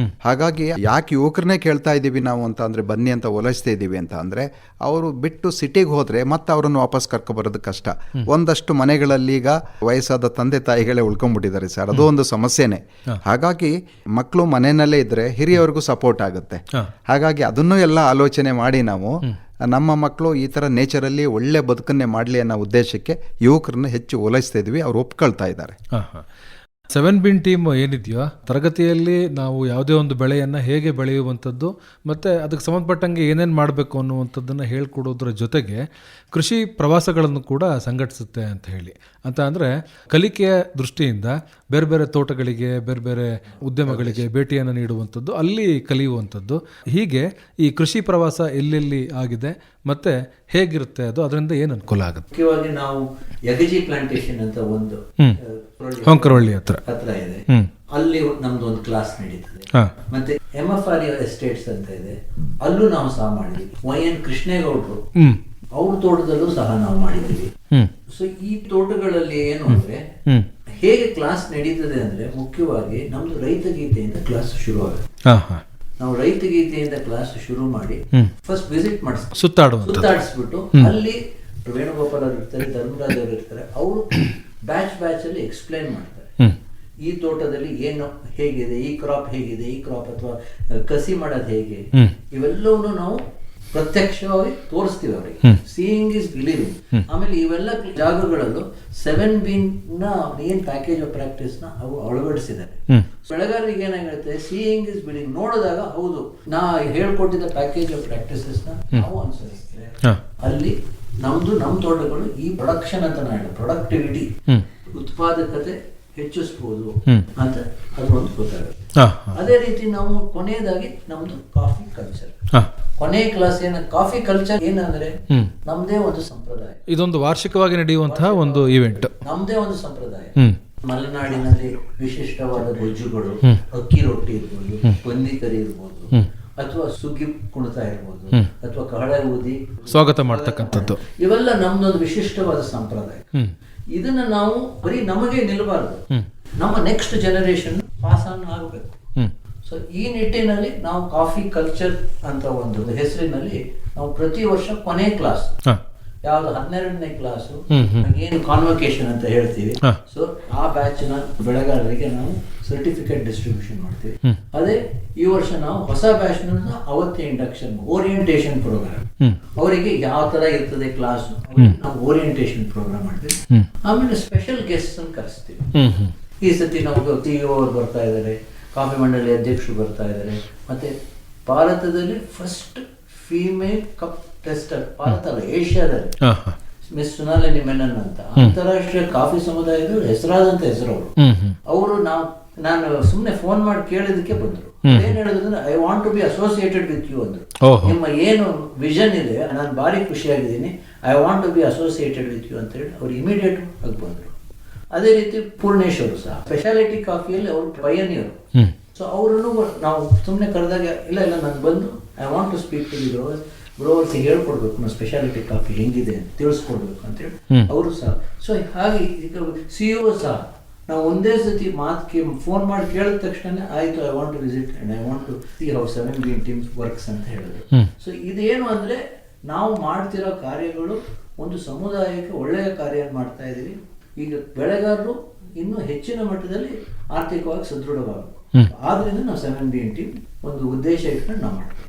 ಹಾಗಾಗಿ ಯಾಕೆ ಯುವಕರನ್ನೇ ಕೇಳ್ತಾ ಇದ್ದೀವಿ ನಾವು ಅಂತ ಅಂದರೆ, ಬನ್ನಿ ಅಂತ ಒಲಿಸ್ತಾ ಇದ್ದೀವಿ ಅಂತ ಅಂದರೆ, ಅವರು ಬಿಟ್ಟು ಸಿಟಿಗೆ ಹೋದರೆ ಮತ್ತೆ ಅವರನ್ನು ವಾಪಸ್ ಕರ್ಕೊಬರೋದು ಕಷ್ಟ. ಒಂದಷ್ಟು ಮನೆಗಳಲ್ಲಿ ಈಗ ವಯಸ್ಸಾದ ತಂದೆ ತಾಯಿಗಳೇ ಉಳ್ಕೊಂಡ್ಬಿಟ್ಟಿದ್ದಾರೆ ಸರ್, ಅದು ಒಂದು ಸಮಸ್ಯೆನೇ. ಹಾಗಾಗಿ ಮಕ್ಕಳು ಮನೆಯಲ್ಲೇ ಇದ್ದರೆ ಹಿರಿಯವ್ರಿಗೂ ಸಪೋರ್ಟ್ ಆಗುತ್ತೆ. ಹಾಗಾಗಿ ಅದನ್ನು ಎಲ್ಲ ಆಲೋಚನೆ ಮಾಡಿ ನಾವು ನಮ್ಮ ಮಕ್ಕಳು ಈ ಥರ ನೇಚರಲ್ಲಿ ಒಳ್ಳೆ ಬದುಕನ್ನೇ ಮಾಡಲಿ ಅನ್ನೋ ಉದ್ದೇಶಕ್ಕೆ ಯುವಕರನ್ನ ಹೆಚ್ಚು ಓಲೈಸ್ತಾ ಇದ್ವಿ. ಅವ್ರು ಒಪ್ಕೊಳ್ತಾ ಇದ್ದಾರೆ. 7 ಬೀನ್ ಟೀಮ್ ಏನಿದೆಯೋ, ತರಗತಿಯಲ್ಲಿ ನಾವು ಯಾವುದೇ ಒಂದು ಬೆಳೆಯನ್ನು ಹೇಗೆ ಬೆಳೆಯುವಂಥದ್ದು ಮತ್ತು ಅದಕ್ಕೆ ಸಂಬಂಧಪಟ್ಟಂಗೆ ಏನೇನು ಮಾಡಬೇಕು ಅನ್ನುವಂಥದ್ದನ್ನು ಹೇಳ್ಕೊಡೋದ್ರ ಜೊತೆಗೆ ಕೃಷಿ ಪ್ರವಾಸಗಳನ್ನು ಕೂಡ ಸಂಘಟಿಸುತ್ತೆ ಅಂತ ಹೇಳಿ. ಅಂತ ಅಂದರೆ ಕಲಿಕೆಯ ದೃಷ್ಟಿಯಿಂದ ಬೇರೆ ಬೇರೆ ತೋಟಗಳಿಗೆ, ಬೇರೆ ಬೇರೆ ಉದ್ಯಮಗಳಿಗೆ ಭೇಟಿಯನ್ನು ನೀಡುವಂಥದ್ದು, ಅಲ್ಲಿ ಕಲಿಯುವಂಥದ್ದು. ಹೀಗೆ ಈ ಕೃಷಿ ಪ್ರವಾಸ ಎಲ್ಲೆಲ್ಲಿ ಆಗಿದೆ ಮತ್ತು ಹೇಗಿರುತ್ತೆ, ಅದು ಅದರಿಂದ ಏನು ಅನುಕೂಲ ಆಗುತ್ತೆ? ಮುಖ್ಯವಾಗಿ ನಾವು ಯಗಜಿ ಪ್ಲಾಂಟೇಶನ್ ಅಂತ ಒಂದು ಹೊಂಕರವಳ್ಳಿ ಹತ್ರ ಇದೆ, ಅಲ್ಲಿ ನಮ್ದು ಒಂದು ಕ್ಲಾಸ್ ನಡೀತದೆ. ಮತ್ತೆ MFR ಎಸ್ಟೇಟ್ಸ್ ಅಂತ ಇದೆ, ಅಲ್ಲೂ ನಾವು ಸಹ ಮಾಡಿದ್ವಿ. YN ಕೃಷ್ಣೇಗೌಡರು ಅವ್ರ ತೋಟದಲ್ಲೂ ಸಹ ನಾವು ಮಾಡಿದ್ದೀವಿ. ಸೊ ಈ ತೋಟಗಳಲ್ಲಿ ಏನು ಅಂದ್ರೆ ಹೇಗೆ ಕ್ಲಾಸ್ ನಡೀತದೆ ಅಂದ್ರೆ, ಮುಖ್ಯವಾಗಿ ನಮ್ದು ರೈತ ಗೀತೆಯಿಂದ ಕ್ಲಾಸ್ ಶುರು ಆಗುತ್ತೆ. ನಾವು ರೈತ ಗೀತೆಯಿಂದ ಕ್ಲಾಸ್ ಶುರು ಮಾಡಿ ಫಸ್ಟ್ ವಿಸಿಟ್ ಮಾಡಿಸ್ತೀವಿ, ಸುತ್ತಾಡಿಸ್ಬಿಟ್ಟು ಅಲ್ಲಿ ವೇಣುಗೋಪಾಲ್ ಅವರು ಇರ್ತಾರೆ, ಧರ್ಮರಾಜ್ ಅವರು ಇರ್ತಾರೆ. ಅವರು ಬ್ಯಾಚ್ ಅಲ್ಲಿ ಎಕ್ಸ್ಪ್ಲೈನ್ ಮಾಡ್ತಾರೆ. ಈ ತೋಟದಲ್ಲಿ ಏನು ಹೇಗಿದೆ, ಈ ಕ್ರಾಪ್ ಹೇಗಿದೆ, ಈ ಕ್ರಾಪ್ ಅಥವಾ ಕಸಿ ಮಾಡೋದು ಹೇಗೆ, ಇವೆಲ್ಲವನ್ನು ನಾವು ಪ್ರತ್ಯಕ್ಷವಾಗಿ ತೋರಿಸ್ತೀವಿ ಅವರಿಗೆ. Seeing is believing. ಆಮೇಲೆ ಇವೆಲ್ಲ ಜಾಗಗಳಲ್ಲೂ 7B ನ ಏನ್ ಪ್ಯಾಕೇಜ್ ಆಫ್ ಪ್ರಾಕ್ಟೀಸ್ ನ ಅವು ಅಳವಡಿಸಿದ್ದಾರೆ. ಬೆಳೆಗಾರರಿಗೆ ಏನಾಗುತ್ತೆ, ಸೀಯಿಂಗ್ ಇಸ್ ಬಿಲೀವಿಂಗ್. ನೋಡಿದಾಗ ಹೌದು, ನಾ ಹೇಳ್ಕೊಟ್ಟಿದ್ದ ಪ್ಯಾಕೇಜ್ ಆಫ್ ಪ್ರಾಕ್ಟೀಸಸ್ ನ ನಾವು ಅನುಸರಿಸಿದ್ರೆ ಅಲ್ಲಿ ನಮ್ಮ ತೋಟಗಳು ಈ ಪ್ರೊಡಕ್ಷನ್ ಅಂತ ನಾನು ಪ್ರೊಡಕ್ಟಿವಿಟಿ, ಉತ್ಪಾದಕತೆ ಹೆಚ್ಚಿಸಬಹುದು ಅಂತ ಅದು ಒಂದು ಗೊತ್ತಾಗುತ್ತೆ. ಅದೇ ರೀತಿ ನಾವು ಕೊನೆಯದಾಗಿ ನಮ್ದು ಕಾಫಿ ಕಲ್ಚರ್. ಕೊನೆ ಕ್ಲಾಸ್ ಕಾಫಿ ಕಲ್ಚರ್ ಏನಂದ್ರೆ ನಮ್ದೇ ಒಂದು ಸಂಪ್ರದಾಯ. ಇದೊಂದು ವಾರ್ಷಿಕವಾಗಿ ನಡೆಯುವಂತಹ ಒಂದು ಇವೆಂಟ್. ನಮ್ದೇ ಒಂದು ಸಂಪ್ರದಾಯ. ಮಲೆನಾಡಿನಲ್ಲಿ ವಿಶಿಷ್ಟವಾದ ಗೊಜ್ಜುಗಳು, ಅಕ್ಕಿ ರೊಟ್ಟಿ ಇರ್ಬೋದು, ಬಂದಿ ಕರಿ ಇರ್ಬೋದು, ಅಥವಾ ಸುಗ್ಗಿ ಕುಣಿತ ಇರ್ಬೋದು, ಅಥವಾ ಕಹಳೆ ಊದಿ ಸ್ವಾಗತ ಮಾಡ್ತಕ್ಕಂಥದ್ದು, ಇವೆಲ್ಲ ನಮ್ದೊಂದು ವಿಶಿಷ್ಟವಾದ ಸಂಪ್ರದಾಯ. ಇದನ್ನ ನಾವು ಬರೀ ನಮಗೆ ನಿಲ್ಲಬಾರದು, ನಮ್ಮ ನೆಕ್ಸ್ಟ್ ಜನರೇಷನ್ ಪಾಸ್ ಆನ್ ಆಗಬೇಕು. ಸೊ ಈ ನಿಟ್ಟಿನಲ್ಲಿ ನಾವು ಕಾಫಿ ಕಲ್ಚರ್ ಅಂತ ಒಂದು ಹೆಸರಿನಲ್ಲಿ ನಾವು ಪ್ರತಿ ವರ್ಷ ಕೊನೆ ಕ್ಲಾಸ್, ಯಾವ್ದು 12ನೇ ಕ್ಲಾಸು ಏನು ಕಾನ್ವೊಕೇಶನ್ ಅಂತ ಹೇಳ್ತೀವಿ. ಸೊ ಆ ಬ್ಯಾಚ್ ನ ಬೆಳೆಗಾರರಿಗೆ ನಾವು ಸರ್ಟಿಫಿಕೇಟ್ ಡಿಸ್ಟ್ರಿಬ್ಯೂಷನ್ ಮಾಡ್ತೀವಿ. ಅದೇ ಈ ವರ್ಷ ನಾವು ಹೊಸ ಬ್ಯಾಚ್ ಅವತ್ತೇ ಇಂಡಕ್ಷನ್ ಓರಿಯೆಂಟೇಶನ್ ಪ್ರೋಗ್ರಾಮ್, ಅವರಿಗೆ ಯಾವ ತರ ಇರ್ತದೆ ಕ್ಲಾಸ್, ನಾವು ಓರಿಯೆಂಟೇಶನ್ ಪ್ರೋಗ್ರಾಮ್ ಮಾಡ್ತೀವಿ. ಆಮೇಲೆ ಸ್ಪೆಷಲ್ ಗೆಸ್ಟ್ ಅನ್ನು ಕರೆಸ್ತೀವಿ. ಈ ಸತಿ ನಾವು CEO ಅವರು ಬರ್ತಾ ಇದ್ದಾರೆ, ಕಾಫಿ ಮಂಡಳಿ ಅಧ್ಯಕ್ಷರು ಬರ್ತಾ ಇದ್ದಾರೆ, ಮತ್ತೆ ಭಾರತದಲ್ಲಿ first female cup tester, Bharat ಅಲ್ಲ ಏಷ್ಯಾದಲ್ಲಿ, ಮಿಸ್ ಸುನಾಲಿನಿ ಮೆನನ್ ಅಂತ ಅಂತಾರಾಷ್ಟ್ರೀಯ ಕಾಫಿ ಸಮುದಾಯದ ಹೆಸರಾದಂತ ಹೆಸರು ಅವರು. ನಾನು ಸುಮ್ನೆ ಫೋನ್ ಮಾಡಿ ಕೇಳಿದಕ್ಕೆ ಬಂದ್ರು. ಏನ್ ಹೇಳಿದ್ರೆ, I want to be associated with you ಅಂದ್ರು. ನಿಮ್ಮ ಏನು ವಿಷನ್ ಇದೆ, ನಾನು ಭಾರಿ ಖುಷಿಯಾಗಿದ್ದೀನಿ, I want to be associated with you ಅಂತ ಹೇಳಿ ಅವ್ರು ಇಮಿಡಿಯೇಟ್ ಆಗಿ ಬಂದ್ರು. ಅದೇ ರೀತಿ ಪೂರ್ಣೇಶ್ವರು ಸಹ ಸ್ಪೆಷಾಲಿಟಿ ಕಾಫಿಯಲ್ಲಿ ಅವರು ಪಯನಿಯರು. ಸೊ ಅವರನ್ನು ನಾವು ಸುಮ್ಮನೆ ಕರೆದಾಗ, ಇಲ್ಲ ನಾನು ಬಂದು I want to speak to the growers ಹೇಳ್ಕೊಡ್ಬೇಕು, ನಾವು ಸ್ಪೆಷಾಲಿಟಿ ಕಾಫಿ ಹೆಂಗಿದೆ ಅಂತ ತಿಳಿಸ್ಕೊಡ್ಬೇಕು ಅಂತೇಳಿ ಅವರು ಸಹ. ಸೊ ಹಾಗೆ ಈಗ CEO ಸಹ ನಾವು ಒಂದೇ ಸತಿ ಮಾತು ಫೋನ್ ಮಾಡಿ ಕೇಳಿದ ತಕ್ಷಣ ಆಯ್ತು, I want to visit and I want to see how 7B teams works ಅಂತ ಹೇಳಿದ್ರು. ಸೊ ಇದೇನು ಅಂದ್ರೆ ನಾವು ಮಾಡ್ತಿರೋ ಕಾರ್ಯಗಳು ಒಂದು ಸಮುದಾಯಕ್ಕೆ ಒಳ್ಳೆಯ ಕಾರ್ಯ ಮಾಡ್ತಾ ಇದೀವಿ. ಈಗ ಬೆಳೆಗಾರರು ಇನ್ನೂ ಹೆಚ್ಚಿನ ಮಟ್ಟದಲ್ಲಿ ಆರ್ಥಿಕವಾಗಿ ಸದೃಢವಾಗಬೇಕು. ಆದ್ರಿಂದ ನಾವು 7B ಟೀಮ್ ಒಂದು ಉದ್ದೇಶ ಇಟ್ಕೊಂಡು ನಾವು ಮಾಡ್ತೀವಿ.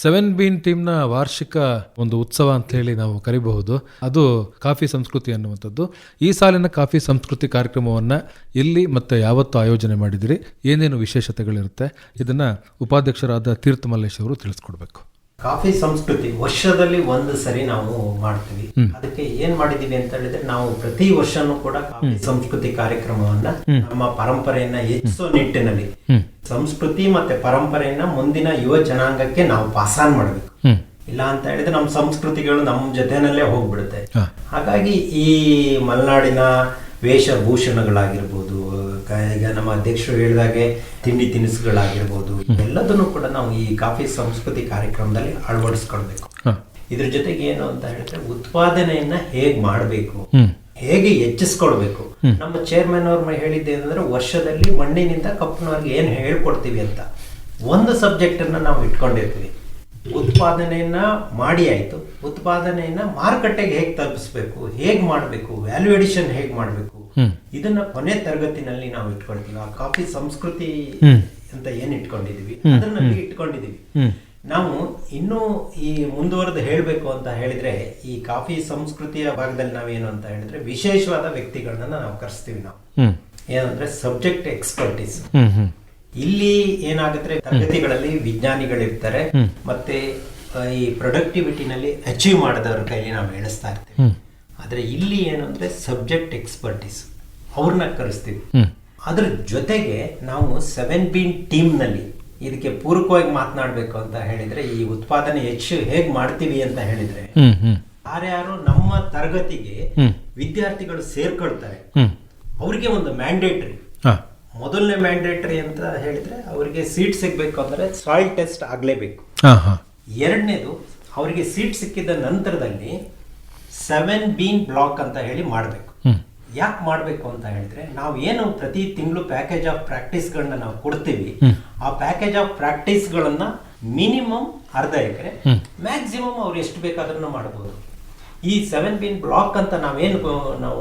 7B ಟೀಮ್ನ ವಾರ್ಷಿಕ ಒಂದು ಉತ್ಸವ ಅಂತ ಹೇಳಿ ನಾವು ಕರಿಬಹುದು. ಅದು ಕಾಫಿ ಸಂಸ್ಕೃತಿ ಅನ್ನುವಂಥದ್ದು. ಈ ಸಾಲಿನ ಕಾಫಿ ಸಂಸ್ಕೃತಿ ಕಾರ್ಯಕ್ರಮವನ್ನು ಎಲ್ಲಿ ಮತ್ತೆ ಯಾವತ್ತು ಆಯೋಜನೆ ಮಾಡಿದಿರಿ, ಏನೇನು ವಿಶೇಷತೆಗಳಿರುತ್ತೆ, ಇದನ್ನ ಉಪಾಧ್ಯಕ್ಷರಾದ ತೀರ್ಥ ಮಲ್ಲೇಶ್ ಅವರು ತಿಳಿಸ್ಕೊಡ್ಬೇಕು. ಕಾಫಿ ಸಂಸ್ಕೃತಿ ವರ್ಷದಲ್ಲಿ ಒಂದು ಸರಿ ನಾವು ಮಾಡ್ತೀವಿ. ಅದಕ್ಕೆ ಏನ್ ಮಾಡಿದೀವಿ ಅಂತ ಹೇಳಿದ್ರೆ, ನಾವು ಪ್ರತಿ ವರ್ಷನೂ ಕೂಡ ಕಾಫಿ ಸಂಸ್ಕೃತಿ ಕಾರ್ಯಕ್ರಮವನ್ನ ನಮ್ಮ ಪರಂಪರೆಯನ್ನ ಹೆಚ್ಚಿಸೋ ನಿಟ್ಟಿನಲ್ಲಿ ಸಂಸ್ಕೃತಿ ಮತ್ತೆ ಪರಂಪರೆಯನ್ನ ಮುಂದಿನ ಯುವ ಜನಾಂಗಕ್ಕೆ ನಾವು ಪಾಸಾನ್ ಮಾಡಬೇಕು. ಇಲ್ಲ ಅಂತ ಹೇಳಿದ್ರೆ ನಮ್ಮ ಸಂಸ್ಕೃತಿಗಳು ನಮ್ಮ ಜೊತೆನಲ್ಲೇ ಹೋಗ್ಬಿಡುತ್ತೆ. ಹಾಗಾಗಿ ಈ ಮಲೆನಾಡಿನ ವೇಷಭೂಷಣಗಳಾಗಿರ್ಬೋದು, ಈಗ ನಮ್ಮ ಅಧ್ಯಕ್ಷರು ಹೇಳಿದಾಗೆ ತಿಂಡಿ ತಿನಿಸುಗಳಾಗಿರ್ಬೋದು, ಎಲ್ಲದನ್ನು ಕೂಡ ನಾವು ಈ ಕಾಫಿ ಸಂಸ್ಕೃತಿ ಕಾರ್ಯಕ್ರಮದಲ್ಲಿ ಅಳವಡಿಸ್ಕೊಳ್ಬೇಕು. ಇದ್ರ ಜೊತೆಗೆ ಏನು ಅಂತ ಹೇಳಿದ್ರೆ, ಉತ್ಪಾದನೆಯನ್ನ ಹೇಗ್ ಮಾಡಬೇಕು, ಹೇಗೆ ಹೆಚ್ಚಿಸ್ಕೊಳ್ಬೇಕು. ನಮ್ಮ ಚೇರ್ಮನ್ ಅವ್ರ ಹೇಳಿದ್ದೇನೆಂದ್ರೆ, ವರ್ಷದಲ್ಲಿ ಮಣ್ಣಿನಿಂದ ಕಪ್ಪಿನವರೆಗೆ ಏನ್ ಹೇಳ್ಕೊಡ್ತೀವಿ ಅಂತ ಒಂದು ಸಬ್ಜೆಕ್ಟ್ ಅನ್ನ ನಾವು ಇಟ್ಕೊಂಡಿರ್ತೀವಿ. ಉತ್ಪಾದನೆಯನ್ನ ಮಾಡಿ ಆಯ್ತು, ಉತ್ಪಾದನೆಯನ್ನ ಮಾರುಕಟ್ಟೆಗೆ ಹೇಗ್ ತಲುಪಿಸ್ಬೇಕು, ಹೇಗ್ ಮಾಡ್ಬೇಕು, ವ್ಯಾಲ್ಯೂ ಎಡಿಷನ್ ಹೇಗ್ ಮಾಡ್ಬೇಕು, ಇದನ್ನ ಕೊನೆ ತರಗತಿನಲ್ಲಿ ನಾವು ಇಟ್ಕೊಳ್ತೀವಿ. ಆ ಕಾಫಿ ಸಂಸ್ಕೃತಿ ಅಂತ ಏನ್ ಇಟ್ಕೊಂಡಿದೀವಿ ಅದನ್ನ ಇಟ್ಕೊಂಡಿದೀವಿ. ನಾವು ಇನ್ನೂ ಈ ಮುಂದುವರೆದು ಹೇಳ್ಬೇಕು ಅಂತ ಹೇಳಿದ್ರೆ, ಈ ಕಾಫಿ ಸಂಸ್ಕೃತಿಯ ಭಾಗದಲ್ಲಿ ನಾವೇನು ಅಂತ ಹೇಳಿದ್ರೆ, ವಿಶೇಷವಾದ ವ್ಯಕ್ತಿಗಳನ್ನ ನಾವು ಕರೆಸ್ತೀವಿ. ನಾವು ಏನಂದ್ರೆ ಸಬ್ಜೆಕ್ಟ್ ಎಕ್ಸ್ಪರ್ಟೀಸ್. ಇಲ್ಲಿ ಏನಾಗುತ್ತೆ, ತರಗತಿಗಳಲ್ಲಿ ವಿಜ್ಞಾನಿಗಳಿರ್ತಾರೆ, ಮತ್ತೆ ಈ ಪ್ರೊಡಕ್ಟಿವಿಟಿನಲ್ಲಿ ಅಚೀವ್ ಮಾಡಿದವ್ರ ಕೈಲಿ ನಾವು ಹೇಳಿಸ್ತಾ ಇರ್ತೀವಿ. ಆದ್ರೆ ಇಲ್ಲಿ ಏನು ಅಂದ್ರೆ ಸಬ್ಜೆಕ್ಟ್ ಎಕ್ಸ್ಪರ್ಟೀಸ್, ಅವ್ರನ್ನ ಕರೆಸ್ತೀವಿ. ಅದ್ರ ಜೊತೆಗೆ ನಾವು 7B ಟೀಮ್ ನಲ್ಲಿ ಇದಕ್ಕೆ ಪೂರಕವಾಗಿ ಮಾತನಾಡ್ಬೇಕು ಅಂತ ಹೇಳಿದ್ರೆ, ಈ ಉತ್ಪಾದನೆ ಹೆಚ್ಚು ಹೇಗ್ ಮಾಡ್ತೀವಿ ಅಂತ ಹೇಳಿದ್ರೆ, ಯಾರ್ಯಾರು ನಮ್ಮ ತರಗತಿಗೆ ವಿದ್ಯಾರ್ಥಿಗಳು ಸೇರ್ಕೊಳ್ತಾರೆ ಅವ್ರಿಗೆ ಒಂದು ಮ್ಯಾಂಡೇಟ್ರಿ, ಮೊದಲನೇ ಮ್ಯಾಂಡೇಟರಿ ಅಂತ ಹೇಳಿದ್ರೆ ಅವರಿಗೆ ಸೀಟ್ ಸಿಗ್ಬೇಕು ಅಂದ್ರೆ ಸಾಯಿಲ್ ಟೆಸ್ಟ್ ಆಗ್ಲೇಬೇಕು. ಎರಡನೇದು, ಅವರಿಗೆ ಸೀಟ್ ಸಿಕ್ಕಿದ ನಂತರದಲ್ಲಿ 7B ಬ್ಲಾಕ್ ಅಂತ ಹೇಳಿ ಮಾಡಬೇಕು. ಯಾಕೆ ಮಾಡಬೇಕು ಅಂತ ಹೇಳಿದ್ರೆ, ನಾವು ಏನು ಪ್ರತಿ ತಿಂಗಳು ಪ್ಯಾಕೇಜ್ ಆಫ್ ಪ್ರಾಕ್ಟೀಸ್ಗಳನ್ನ ನಾವು ಕೊಡ್ತೀವಿ, ಆ ಪ್ಯಾಕೇಜ್ ಆಫ್ ಪ್ರಾಕ್ಟೀಸ್ಗಳನ್ನ ಮಿನಿಮಮ್ 1/2 ಎಕರೆ, ಮ್ಯಾಕ್ಸಿಮಮ್ ಅವ್ರು ಎಷ್ಟು ಬೇಕಾದ್ರೂ ಮಾಡಬಹುದು. ಈ 7 ಬೀನ್ ಬ್ಲಾಕ್ ಅಂತ ನಾವು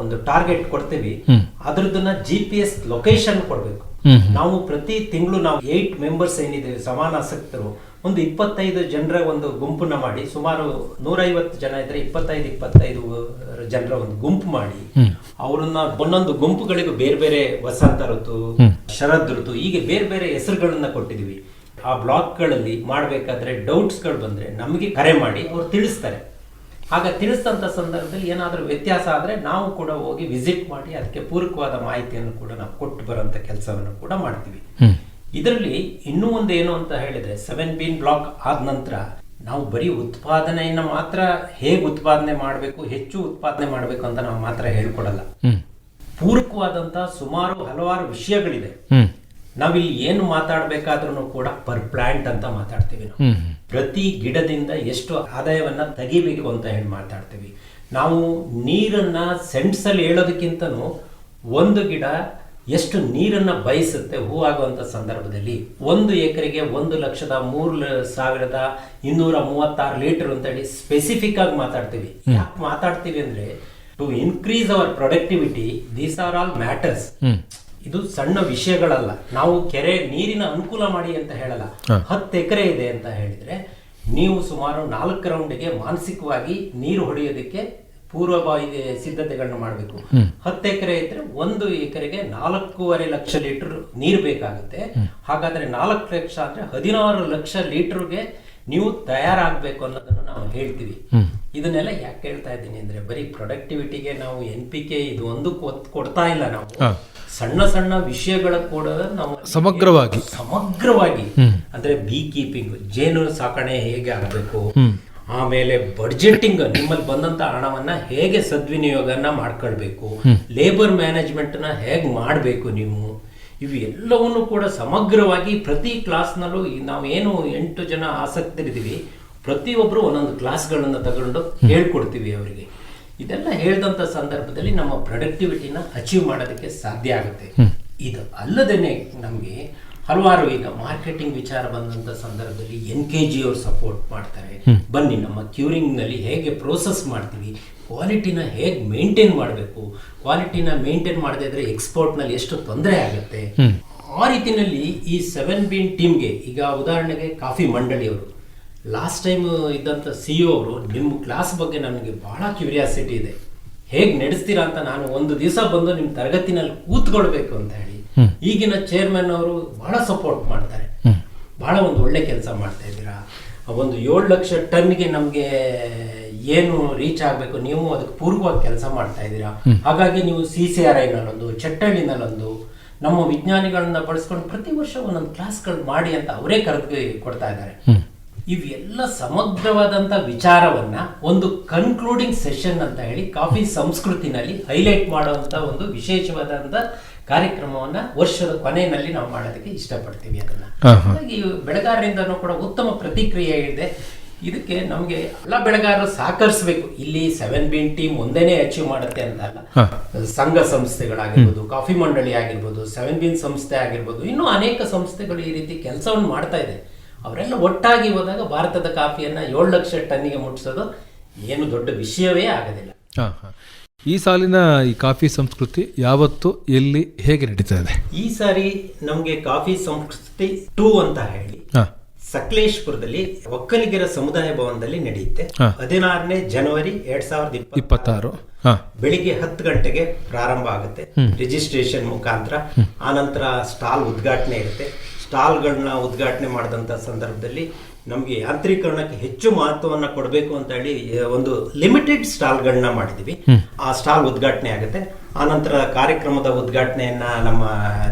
ಒಂದು ಟಾರ್ಗೆಟ್ ಕೊಡ್ತೀವಿ, ಅದ್ರದನ್ನ GPS ಲೊಕೇಶನ್ ಕೊಡ್ಬೇಕು. ನಾವು ಪ್ರತಿ ತಿಂಗಳು ನಾವು 8 ಮೆಂಬರ್ಸ್ ಏನಿದ್ದೇವೆ ಸಮಾನಾಸಕ್ತರು, ಒಂದು 25 ಜನರ ಒಂದು ಗುಂಪನ್ನ ಮಾಡಿ, ಸುಮಾರು 150 ಜನ ಇದ್ರೆ 25 ಜನರ ಒಂದು ಗುಂಪು ಮಾಡಿ, ಅವ್ರನ್ನ ಒಂದೊಂದು ಗುಂಪುಗಳಿಗೂ ಬೇರೆ ಬೇರೆ ವಸಂತ ಋತು, ಶರದ್ ಋತು, ಹೀಗೆ ಬೇರೆ ಬೇರೆ ಹೆಸರುಗಳನ್ನ ಕೊಟ್ಟಿದೀವಿ. ಆ ಬ್ಲಾಕ್ಗಳಲ್ಲಿ ಮಾಡಬೇಕಾದ್ರೆ ಡೌಟ್ಸ್ಗಳು ಬಂದ್ರೆ ನಮಗೆ ಕರೆ ಮಾಡಿ ಅವ್ರು ತಿಳಿಸ್ತಾರೆ. ಆಗ ತಿಳಿಸಿದಂಥ ಸಂದರ್ಭದಲ್ಲಿ ಏನಾದರೂ ವ್ಯತ್ಯಾಸ ಆದರೆ ನಾವು ಕೂಡ ಹೋಗಿ ವಿಸಿಟ್ ಮಾಡಿ ಅದಕ್ಕೆ ಪೂರಕವಾದ ಮಾಹಿತಿಯನ್ನು ಕೂಡ ನಾವು ಕೊಟ್ಟು ಬರುವಂಥ ಕೆಲಸವನ್ನು ಕೂಡ ಮಾಡ್ತೀವಿ. ಇದರಲ್ಲಿ ಇನ್ನೂ ಒಂದು ಏನು ಅಂತ ಹೇಳಿದ್ರೆ, 7 ಬೀನ್ ಬ್ಲಾಕ್ ಆದ ನಂತರ ನಾವು ಬರೀ ಉತ್ಪಾದನೆಯನ್ನು ಮಾತ್ರ ಹೇಗೆ ಉತ್ಪಾದನೆ ಮಾಡಬೇಕು, ಹೆಚ್ಚು ಉತ್ಪಾದನೆ ಮಾಡಬೇಕು ಅಂತ ನಾವು ಮಾತ್ರ ಹೇಳ್ಕೊಡಲ್ಲ. ಪೂರಕವಾದಂತ ಸುಮಾರು ಹಲವಾರು ವಿಷಯಗಳಿದೆ. ನಾವಿಲ್ಲಿ ಏನು ಮಾತಾಡ್ಬೇಕಾದ್ರೂ ಕೂಡ ಪರ್ ಪ್ಲಾಂಟ್ ಅಂತ ಮಾತಾಡ್ತೀವಿ. ನಾವು ಪ್ರತಿ ಗಿಡದಿಂದ ಎಷ್ಟು ಆದಾಯವನ್ನ ತೆಗಿಬೇಕು ಅಂತ ಹೇಳಿ ಮಾತಾಡ್ತೀವಿ. ನಾವು ನೀರನ್ನ ಸೆಂಟ್ಸಲ್ಲಿ ಹೇಳೋದಕ್ಕಿಂತನೂ ಒಂದು ಗಿಡ ಎಷ್ಟು ನೀರನ್ನ ಬಯಸುತ್ತೆ ಹೂವಾಗುವಂತ ಸಂದರ್ಭದಲ್ಲಿ 1 ಎಕರೆಗೆ 1,03,236 ಲೀಟರ್ ಅಂತ ಹೇಳಿ ಸ್ಪೆಸಿಫಿಕ್ ಆಗಿ ಮಾತಾಡ್ತೀವಿ. ಯಾಕೆ ಮಾತಾಡ್ತೀವಿ ಅಂದ್ರೆ, to increase our productivity, these are all matters. ಇದು ಸಣ್ಣ ವಿಷಯಗಳಲ್ಲ. ನಾವು ಕೆರೆ ನೀರಿನ ಅನುಕೂಲ ಮಾಡಿ ಅಂತ ಹೇಳಲ್ಲ. 10 ಎಕರೆ ಇದೆ ಅಂತ ಹೇಳಿದ್ರೆ ನೀವು ಸುಮಾರು 4 ರೌಂಡ್ಗೆ ಮಾನಸಿಕವಾಗಿ ನೀರು ಹೊಡೆಯೋದಕ್ಕೆ ಪೂರ್ವಭಾವಿ ಸಿದ್ಧತೆಗಳನ್ನ ಮಾಡಬೇಕು. 10 ಎಕರೆ ಇದ್ರೆ 1 ಎಕರೆಗೆ 4.5 ಲಕ್ಷ ಲೀಟರ್ ನೀರು ಬೇಕಾಗುತ್ತೆ. ಹಾಗಾದ್ರೆ 4 ಲಕ್ಷ ಅಂದ್ರೆ 16 ಲಕ್ಷ ಲೀಟರ್ಗೆ ನೀವು ತಯಾರಾಗಬೇಕು ಅನ್ನೋದನ್ನು ನಾವು ಹೇಳ್ತೀವಿ. ಇದನ್ನೆಲ್ಲ ಯಾಕೆ ಹೇಳ್ತಾ ಇದ್ದೀನಿ ಅಂದ್ರೆ, ಬರೀ ಪ್ರೊಡಕ್ಟಿವಿಟಿಗೆ ನಾವು NPK ಇದು ಒಂದು ಕೊಡ್ತಾ ಇಲ್ಲ. ನಾವು ಸಣ್ಣ ಸಣ್ಣ ವಿಷಯಗಳ ಕೂಡ ನಾವು ಸಮಗ್ರವಾಗಿ ಅಂದ್ರೆ ಬೀ ಕೀಪಿಂಗ್, ಜೇನು ಸಾಕಣೆ ಹೇಗೆ ಆಗಬೇಕು, ಆಮೇಲೆ ಬಡ್ಜೆಟಿಂಗ್, ನಿಮ್ಮಲ್ಲಿ ಬಂದಂತ ಹಣವನ್ನ ಹೇಗೆ ಸದ್ವಿನಿಯೋಗನ ಮಾಡ್ಕೊಳ್ಬೇಕು, ಲೇಬರ್ ಮ್ಯಾನೇಜ್ಮೆಂಟ್ ನ ಹೇಗೆ ಮಾಡಬೇಕು ನೀವು, ಇವು ಎಲ್ಲವನ್ನು ಕೂಡ ಸಮಗ್ರವಾಗಿ ಪ್ರತಿ ಕ್ಲಾಸ್ನಲ್ಲೂ ನಾವು ಏನು 8 ಜನ ಆಸಕ್ತರಿದ್ದೀವಿ, ಪ್ರತಿಯೊಬ್ಬರು ಒಂದೊಂದು ಕ್ಲಾಸ್ಗಳನ್ನ ತಗೊಂಡು ಹೇಳ್ಕೊಡ್ತೀವಿ ಅವರಿಗೆ. ಇದೆಲ್ಲ ಹೇಳಿದಂತ ಸಂದರ್ಭದಲ್ಲಿ ನಮ್ಮ ಪ್ರೊಡಕ್ಟಿವಿಟಿನ ಅಚೀವ್ ಮಾಡೋದಕ್ಕೆ ಸಾಧ್ಯ ಆಗುತ್ತೆ. ಇದು ಅಲ್ಲದೇನೆ ನಮಗೆ ಹಲವಾರು ಈಗ ಮಾರ್ಕೆಟಿಂಗ್ ವಿಚಾರ ಬಂದಂತ ಸಂದರ್ಭದಲ್ಲಿ NKG ಅವರು ಸಪೋರ್ಟ್ ಮಾಡ್ತಾರೆ. ಬನ್ನಿ ನಮ್ಮ ಕ್ಯೂರಿಂಗ್ ನಲ್ಲಿ ಹೇಗೆ ಪ್ರೋಸೆಸ್ ಮಾಡ್ತೀವಿ, ಕ್ವಾಲಿಟಿನ ಹೇಗೆ ಮೇಂಟೈನ್ ಮಾಡಬೇಕು, ಕ್ವಾಲಿಟಿನ ಮೇಂಟೈನ್ ಮಾಡದೇ ಇದ್ರೆ ಎಕ್ಸ್ಪೋರ್ಟ್ ನಲ್ಲಿ ಎಷ್ಟು ತೊಂದರೆ ಆಗುತ್ತೆ. ಆ ರೀತಿನಲ್ಲಿ ಈ 7 ಬೀನ್ ಟೀಮ್ಗೆ, ಈಗ ಉದಾಹರಣೆಗೆ ಕಾಫಿ ಮಂಡಳಿಯವರು ಲಾಸ್ಟ್ ಟೈಮ್ ಇದ್ದಂಥ CEO ಅವರು, ನಿಮ್ಮ ಕ್ಲಾಸ್ ಬಗ್ಗೆ ನನಗೆ ಬಹಳ ಕ್ಯೂರಿಯಾಸಿಟಿ ಇದೆ, ಹೇಗೆ ನಡೆಸ್ತೀರಾ ಅಂತ, ನಾನು ಒಂದು ದಿವಸ ಬಂದು ನಿಮ್ಮ ತರಗತಿನಲ್ಲಿ ಕೂತ್ಕೊಳ್ಬೇಕು ಅಂತ ಹೇಳಿ. ಈಗಿನ ಚೇರ್ಮನ್ ಅವರು ಬಹಳ ಸಪೋರ್ಟ್ ಮಾಡ್ತಾರೆ. ಬಹಳ ಒಂದು ಒಳ್ಳೆ ಕೆಲಸ ಮಾಡ್ತಾ ಇದ್ದೀರಾ. ಒಂದು 7 ಲಕ್ಷ ಟನ್ಗೆ ನಮಗೆ ಏನು ರೀಚ್ ಆಗಬೇಕು, ನೀವು ಅದಕ್ಕೆ ಪೂರ್ವವಾಗಿ ಕೆಲಸ ಮಾಡ್ತಾ ಇದ್ದೀರಾ. ಹಾಗಾಗಿ ನೀವು CCRI ನಲ್ಲೊಂದು, ಚಟ್ಟಳ್ಳಿನಲ್ಲೊಂದು ನಮ್ಮ ವಿಜ್ಞಾನಿಗಳನ್ನ ಬಳಸ್ಕೊಂಡು ಪ್ರತಿ ವರ್ಷ ಒಂದೊಂದು ಕ್ಲಾಸ್ಗಳು ಮಾಡಿ ಅಂತ ಅವರೇ ಕರೆದು ಕೊಡ್ತಾ ಇದ್ದಾರೆ. ಇವೆಲ್ಲ ಸಮಗ್ರವಾದಂತ ವಿಚಾರವನ್ನ ಒಂದು ಕನ್ಕ್ಲೂಡಿಂಗ್ ಸೆಷನ್ ಅಂತ ಹೇಳಿ ಕಾಫಿ ಸಂಸ್ಕೃತಿನಲ್ಲಿ ಹೈಲೈಟ್ ಮಾಡುವಂತ ಒಂದು ವಿಶೇಷವಾದಂತ ಕಾರ್ಯಕ್ರಮವನ್ನ ವರ್ಷದ ಕೊನೆಯಲ್ಲಿ ನಾವು ಮಾಡೋದಕ್ಕೆ ಇಷ್ಟಪಡ್ತೀವಿ. ಅದನ್ನ ಹಾಗಾಗಿ ಬೆಳೆಗಾರರಿಂದನೂ ಕೂಡ ಉತ್ತಮ ಪ್ರತಿಕ್ರಿಯೆ ಇದೆ. ಇದಕ್ಕೆ ನಮ್ಗೆ ಎಲ್ಲ ಬೆಳೆಗಾರರು ಸಹಕರಿಸಬೇಕು. ಇಲ್ಲಿ 7 ಬೀನ್ ಟೀಮ್ ಒಂದೇನೆ ಅಚೀವ್ ಮಾಡುತ್ತೆ ಅಂತ ಅಲ್ಲ. ಸಂಘ ಸಂಸ್ಥೆಗಳಾಗಿರ್ಬೋದು, ಕಾಫಿ ಮಂಡಳಿ ಆಗಿರ್ಬೋದು, 7 ಬೀನ್ ಸಂಸ್ಥೆ ಆಗಿರ್ಬೋದು, ಇನ್ನೂ ಅನೇಕ ಸಂಸ್ಥೆಗಳು ಈ ರೀತಿ ಕೆಲಸವನ್ನು ಮಾಡ್ತಾ ಇದೆ. ಅವರೆಲ್ಲ ಒಟ್ಟಾಗಿ ಹೋದಾಗ ಭಾರತದ ಕಾಫಿಯನ್ನ 7 ಲಕ್ಷ ಟನ್ನಿಗೆ ಮುಟ್ಟಿಸೋದು ಏನು ದೊಡ್ಡ ವಿಷಯವೇ ಆಗೋದಿಲ್ಲ. ಈ ಸಾಲಿನ ಈ ಕಾಫಿ ಸಂಸ್ಕೃತಿ ಯಾವತ್ತು, ಎಲ್ಲಿ, ಹೇಗೆ ನಡೀತಾ ಇದೆ? ಈ ಸಾರಿ ನಮ್ಗೆ ಕಾಫಿ ಸಂಸ್ಕೃತಿ 2 ಅಂತ ಹೇಳಿ ಸಕಲೇಶ್ಪುರದಲ್ಲಿ ಒಕ್ಕಲಿಗರ ಸಮುದಾಯ ಭವನದಲ್ಲಿ ನಡೆಯುತ್ತೆ. 16ನೇ ಜನವರಿ 2026 ಬೆಳಿಗ್ಗೆ 10 ಗಂಟೆಗೆ ಪ್ರಾರಂಭ ಆಗುತ್ತೆ ರಿಜಿಸ್ಟ್ರೇಷನ್ ಮುಖಾಂತರ. ಆನಂತರ ಸ್ಟಾಲ್ ಉದ್ಘಾಟನೆ ಇರುತ್ತೆ. ಸ್ಟಾಲ್ಗಳನ್ನ ಉದ್ಘಾಟನೆ ಮಾಡಿದಂಥ ಸಂದರ್ಭದಲ್ಲಿ ನಮಗೆ ಯಾಂತ್ರೀಕರಣಕ್ಕೆ ಹೆಚ್ಚು ಮಹತ್ವವನ್ನು ಕೊಡಬೇಕು ಅಂತ ಹೇಳಿ ಒಂದು ಲಿಮಿಟೆಡ್ ಸ್ಟಾಲ್ಗಳನ್ನ ಮಾಡಿದ್ದೀವಿ. ಆ ಸ್ಟಾಲ್ ಉದ್ಘಾಟನೆ ಆಗುತ್ತೆ. ಆನಂತರ ಕಾರ್ಯಕ್ರಮದ ಉದ್ಘಾಟನೆಯನ್ನ ನಮ್ಮ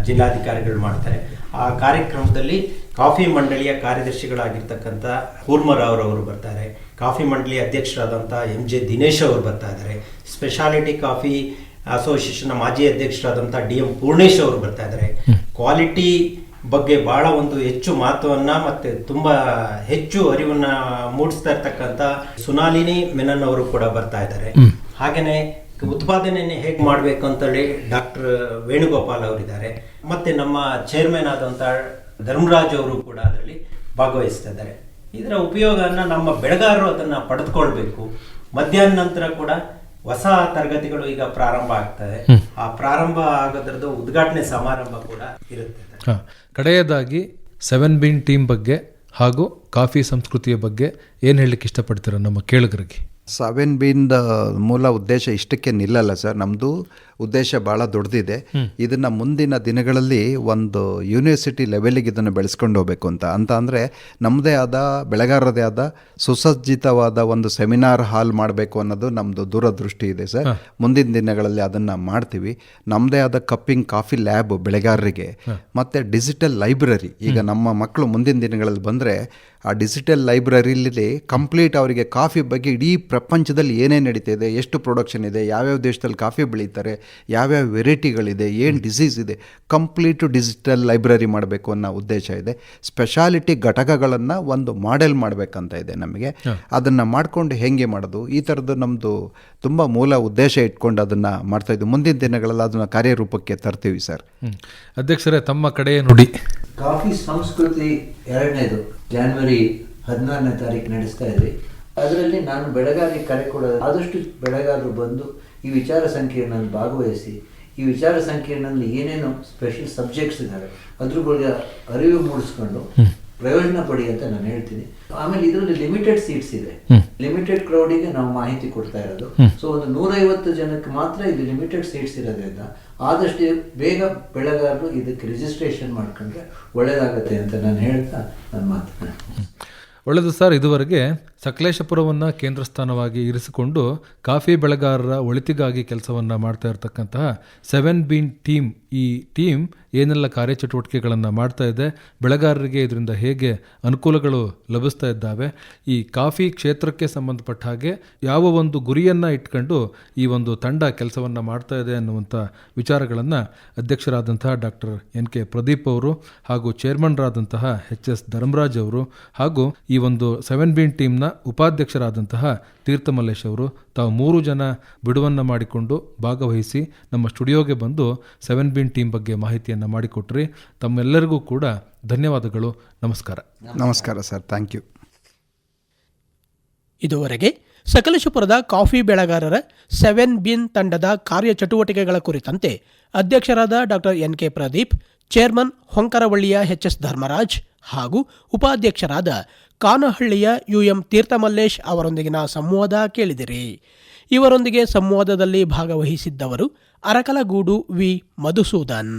ಜಿಲ್ಲಾಧಿಕಾರಿಗಳು ಮಾಡ್ತಾರೆ. ಆ ಕಾರ್ಯಕ್ರಮದಲ್ಲಿ ಕಾಫಿ ಮಂಡಳಿಯ ಕಾರ್ಯದರ್ಶಿಗಳಾಗಿರ್ತಕ್ಕಂಥ ಕೂರ್ಮರಾವ್ ಅವರು ಬರ್ತಾರೆ. ಕಾಫಿ ಮಂಡಳಿ ಅಧ್ಯಕ್ಷರಾದಂಥ MJ ದಿನೇಶ್ ಅವರು ಬರ್ತಾ ಇದ್ದಾರೆ. ಸ್ಪೆಷಾಲಿಟಿ ಕಾಫಿ ಅಸೋಸಿಯೇಷನ್ ಮಾಜಿ ಅಧ್ಯಕ್ಷರಾದಂಥ DM ಪೂರ್ಣೇಶ್ ಅವರು ಬರ್ತಾ ಇದ್ದಾರೆ. ಕ್ವಾಲಿಟಿ ಬಗ್ಗೆ ಬಹಳ ಒಂದು ಹೆಚ್ಚು ಮಹತ್ವವನ್ನ ಮತ್ತೆ ತುಂಬಾ ಹೆಚ್ಚು ಅರಿವನ್ನ ಮೂಡಿಸ್ತಾ ಇರ್ತಕ್ಕಂಥ ಸುನಾಲಿನಿ ಮೆನನ್ ಅವರು ಕೂಡ ಬರ್ತಾ ಇದ್ದಾರೆ. ಹಾಗೇನೆ ಉತ್ಪಾದನೆಯನ್ನು ಹೇಗೆ ಮಾಡಬೇಕು ಅಂತೇಳಿ ಡಾಕ್ಟರ್ ವೇಣುಗೋಪಾಲ್ ಅವರಿದ್ದಾರೆ. ಮತ್ತೆ ನಮ್ಮ ಚೇರ್ಮನ್ ಆದಂತ ಧರ್ಮರಾಜ್ ಅವರು ಕೂಡ ಅದರಲ್ಲಿ ಭಾಗವಹಿಸ್ತಾ ಇದ್ದಾರೆ. ಇದರ ಉಪಯೋಗನ ನಮ್ಮ ಬೆಳೆಗಾರರು ಅದನ್ನ ಪಡೆದುಕೊಳ್ಬೇಕು. ಮಧ್ಯಾಹ್ನ ನಂತರ ಕೂಡ ಹೊಸ ತರಗತಿಗಳು ಈಗ ಪ್ರಾರಂಭ ಆಗ್ತದೆ. ಆ ಪ್ರಾರಂಭ ಆಗೋದ್ರದ್ದು ಉದ್ಘಾಟನೆ ಸಮಾರಂಭ ಕೂಡ ಇರುತ್ತೆ. ಕಡೆಯದಾಗಿ 7 ಬೀನ್ ಟೀಮ್ ಬಗ್ಗೆ ಹಾಗೂ ಕಾಫಿ ಸಂಸ್ಕೃತಿಯ ಬಗ್ಗೆ ಏನು ಹೇಳಲಿಕ್ಕೆ ಇಷ್ಟಪಡ್ತೀರಾ ನಮ್ಮ ಕೇಳುಗರಿಗೆ? 7 ಬೀನ್ದ ಮೂಲ ಉದ್ದೇಶ ಇಷ್ಟಕ್ಕೆ ನಿಲ್ಲಲ್ಲ ಸರ್. ನಮ್ಮದು ಉದ್ದೇಶ ಭಾಳ ದೊಡ್ಡದಿದೆ. ಇದನ್ನು ಮುಂದಿನ ದಿನಗಳಲ್ಲಿ ಒಂದು ಯೂನಿವರ್ಸಿಟಿ ಲೆವೆಲಿಗೆ ಇದನ್ನು ಬೆಳೆಸ್ಕೊಂಡು ಹೋಗಬೇಕು ಅಂತ ಅಂದರೆ ನಮ್ಮದೇ ಆದ ಬೆಳೆಗಾರರದೇ ಆದ ಸುಸಜ್ಜಿತವಾದ ಒಂದು ಸೆಮಿನಾರ್ ಹಾಲ್ ಮಾಡಬೇಕು ಅನ್ನೋದು ನಮ್ಮದು ದೂರದೃಷ್ಟಿ ಇದೆ ಸರ್. ಮುಂದಿನ ದಿನಗಳಲ್ಲಿ ಅದನ್ನು ಮಾಡ್ತೀವಿ. ನಮ್ಮದೇ ಆದ ಕಪ್ಪಿಂಗ್ ಕಾಫಿ ಲ್ಯಾಬ್ ಬೆಳೆಗಾರರಿಗೆ ಮತ್ತು ಡಿಜಿಟಲ್ ಲೈಬ್ರರಿ. ಈಗ ನಮ್ಮ ಮಕ್ಕಳು ಮುಂದಿನ ದಿನಗಳಲ್ಲಿ ಬಂದರೆ ಆ ಡಿಜಿಟಲ್ ಲೈಬ್ರರಿಲಿ ಕಂಪ್ಲೀಟ್ ಅವರಿಗೆ ಕಾಫಿ ಬಗ್ಗೆ ಇಡೀ ಪ್ರಪಂಚದಲ್ಲಿ ಏನೇನು ನಡೀತಿದೆ, ಎಷ್ಟು ಪ್ರೊಡಕ್ಷನ್ ಇದೆ, ಯಾವ್ಯಾವ ದೇಶದಲ್ಲಿ ಕಾಫಿ ಬೆಳೀತಾರೆ, ಯಾವ್ಯಾವ ವೆರೈಟಿಗಳಿದೆ, ಏನು ಡಿಸೀಸ್ ಇದೆ, ಕಂಪ್ಲೀಟು ಡಿಜಿಟಲ್ ಲೈಬ್ರರಿ ಮಾಡಬೇಕು ಅನ್ನೋ ಉದ್ದೇಶ ಇದೆ. ಸ್ಪೆಷಾಲಿಟಿ ಘಟಕಗಳನ್ನು ಒಂದು ಮಾಡೆಲ್ ಮಾಡಬೇಕಂತ ಇದೆ ನಮಗೆ. ಅದನ್ನು ಮಾಡಿಕೊಂಡು ಹೇಗೆ ಮಾಡೋದು, ಈ ಥರದ್ದು ನಮ್ಮದು ತುಂಬ ಮೂಲ ಉದ್ದೇಶ ಇಟ್ಕೊಂಡು ಅದನ್ನು ಮಾಡ್ತಾಯಿದ್ವಿ. ಮುಂದಿನ ದಿನಗಳಲ್ಲಿ ಅದನ್ನು ಕಾರ್ಯರೂಪಕ್ಕೆ ತರ್ತೀವಿ ಸರ್. ಅಧ್ಯಕ್ಷರೇ, ತಮ್ಮ ಕಡೆಯೇ ನುಡಿ. ಕಾಫಿ ಸಂಸ್ಕೃತಿ 2ನೇದು ಜನವರಿ 16ನೇ ತಾರೀಕು ನಡೆಸ್ತಾ ಇದ್ವಿ. ಅದರಲ್ಲಿ ನಾನು ಬೆಳೆಗಾರರಿಗೆ ಕರೆ ಕೊಡೋದು, ಆದಷ್ಟು ಬೆಳೆಗಾರರು ಬಂದು ಈ ವಿಚಾರ ಸಂಕಿರಣದಲ್ಲಿ ಭಾಗವಹಿಸಿ, ಈ ವಿಚಾರ ಸಂಕಿರಣದಲ್ಲಿ ಏನೇನು ಸ್ಪೆಷಲ್ ಸಬ್ಜೆಕ್ಟ್ಸ್ ಇದ್ದಾವೆ ಅದ್ರ ಬಗ್ಗೆ ಅರಿವು ಮೂಡಿಸ್ಕೊಂಡು ಪ್ರಯೋಜನ ಪಡಿ ಅಂತ ನಾನು ಹೇಳ್ತೀನಿ. ಆಮೇಲೆ ಇದರಲ್ಲಿ ಲಿಮಿಟೆಡ್ ಸೀಟ್ಸ್ ಇದೆ. ಲಿಮಿಟೆಡ್ ಕ್ರೌಡಿಗೆ ನಾವು ಮಾಹಿತಿ ಕೊಡ್ತಾ ಇರೋದು. ಸೊ ಒಂದು 150 ಜನಕ್ಕೆ ಮಾತ್ರ ಇದು ಲಿಮಿಟೆಡ್ ಸೀಟ್ಸ್ ಇರೋದ್ರಿಂದ ಆದಷ್ಟು ಬೇಗ ಬೆಳೆಗಾರರು ಇದಕ್ಕೆ ರಿಜಿಸ್ಟ್ರೇಷನ್ ಮಾಡ್ಕೊಂಡ್ರೆ ಒಳ್ಳೆಯದಾಗತ್ತೆ ಅಂತ ನಾನು ಹೇಳ್ತಾ ನನ್ನ ಮಾತನ್ನ. ಒಳ್ಳೆಯದು ಸರ್. ಇದುವರೆಗೆ ಸಕಲೇಶಪುರವನ್ನು ಕೇಂದ್ರ ಸ್ಥಾನವಾಗಿ ಇರಿಸಿಕೊಂಡು ಕಾಫಿ ಬೆಳೆಗಾರರ ಒಳಿತಿಗಾಗಿ ಕೆಲಸವನ್ನು ಮಾಡ್ತಾ ಇರತಕ್ಕಂತಹ 7 ಬೀನ್ ಟೀಮ್, ಈ ಟೀಮ್ ಏನೆಲ್ಲ ಕಾರ್ಯಚಟುವಟಿಕೆಗಳನ್ನು ಮಾಡ್ತಾ ಇದೆ, ಬೆಳೆಗಾರರಿಗೆ ಇದರಿಂದ ಹೇಗೆ ಅನುಕೂಲಗಳು ಲಭಿಸ್ತಾ ಇದ್ದಾವೆ, ಈ ಕಾಫಿ ಕ್ಷೇತ್ರಕ್ಕೆ ಸಂಬಂಧಪಟ್ಟ ಹಾಗೆ ಯಾವ ಒಂದು ಗುರಿಯನ್ನು ಇಟ್ಕೊಂಡು ಈ ಒಂದು ತಂಡ ಕೆಲಸವನ್ನು ಮಾಡ್ತಾ ಇದೆ ಅನ್ನುವಂಥ ವಿಚಾರಗಳನ್ನು ಅಧ್ಯಕ್ಷರಾದಂತಹ ಡಾಕ್ಟರ್ NK ಪ್ರದೀಪ್ ಅವರು ಹಾಗೂ ಚೇರ್ಮನ್ರಾದಂತಹ HS ಧರ್ಮರಾಜ್ ಅವರು ಹಾಗೂ ಈ ಒಂದು 7 ಬೀನ್ ಟೀಮ್ನ ಉಪಾಧ್ಯಕ್ಷರಾದಂತಹ ತೀರ್ಥಮಲ್ಲೇಶ್ ಅವರು ತಾವು 3 ಜನ ಬಿಡುವನ್ನು ಮಾಡಿಕೊಂಡು ಭಾಗವಹಿಸಿ ನಮ್ಮ ಸ್ಟುಡಿಯೋಗೆ ಬಂದು 7 ಬೀನ್ ಟೀಮ್ ಬಗ್ಗೆ ಮಾಹಿತಿಯನ್ನು ಮಾಡಿಕೊಟ್ರಿ. ತಮ್ಮೆಲ್ಲರಿಗೂ ಕೂಡ ಧನ್ಯವಾದಗಳು. ನಮಸ್ಕಾರ. ನಮಸ್ಕಾರ ಸರ್. Thank you. ಇದುವರೆಗೆ ಸಕಲೇಶಪುರದ ಕಾಫಿ ಬೆಳೆಗಾರರ 7 ಬೀನ್ ತಂಡದ ಕಾರ್ಯಚಟುವಟಿಕೆಗಳ ಕುರಿತಂತೆ ಅಧ್ಯಕ್ಷರಾದ ಡಾಕ್ಟರ್ NK ಪ್ರದೀಪ್, ಚೇರ್ಮನ್ ಹೊಂಕರವಳ್ಳಿಯ HS ಧರ್ಮರಾಜ್ ಹಾಗೂ ಉಪಾಧ್ಯಕ್ಷರಾದ ಕಾನಹಳ್ಳಿಯ UM ತೀರ್ಥಮಲ್ಲೇಶ್ ಅವರೊಂದಿಗಿನ ಸಂವಾದ ಕೇಳಿದಿರಿ. ಇವರೊಂದಿಗೆ ಸಂವಾದದಲ್ಲಿ ಭಾಗವಹಿಸಿದ್ದವರು ಅರಕಲಗೂಡು ವಿ ಮಧುಸೂದನ್.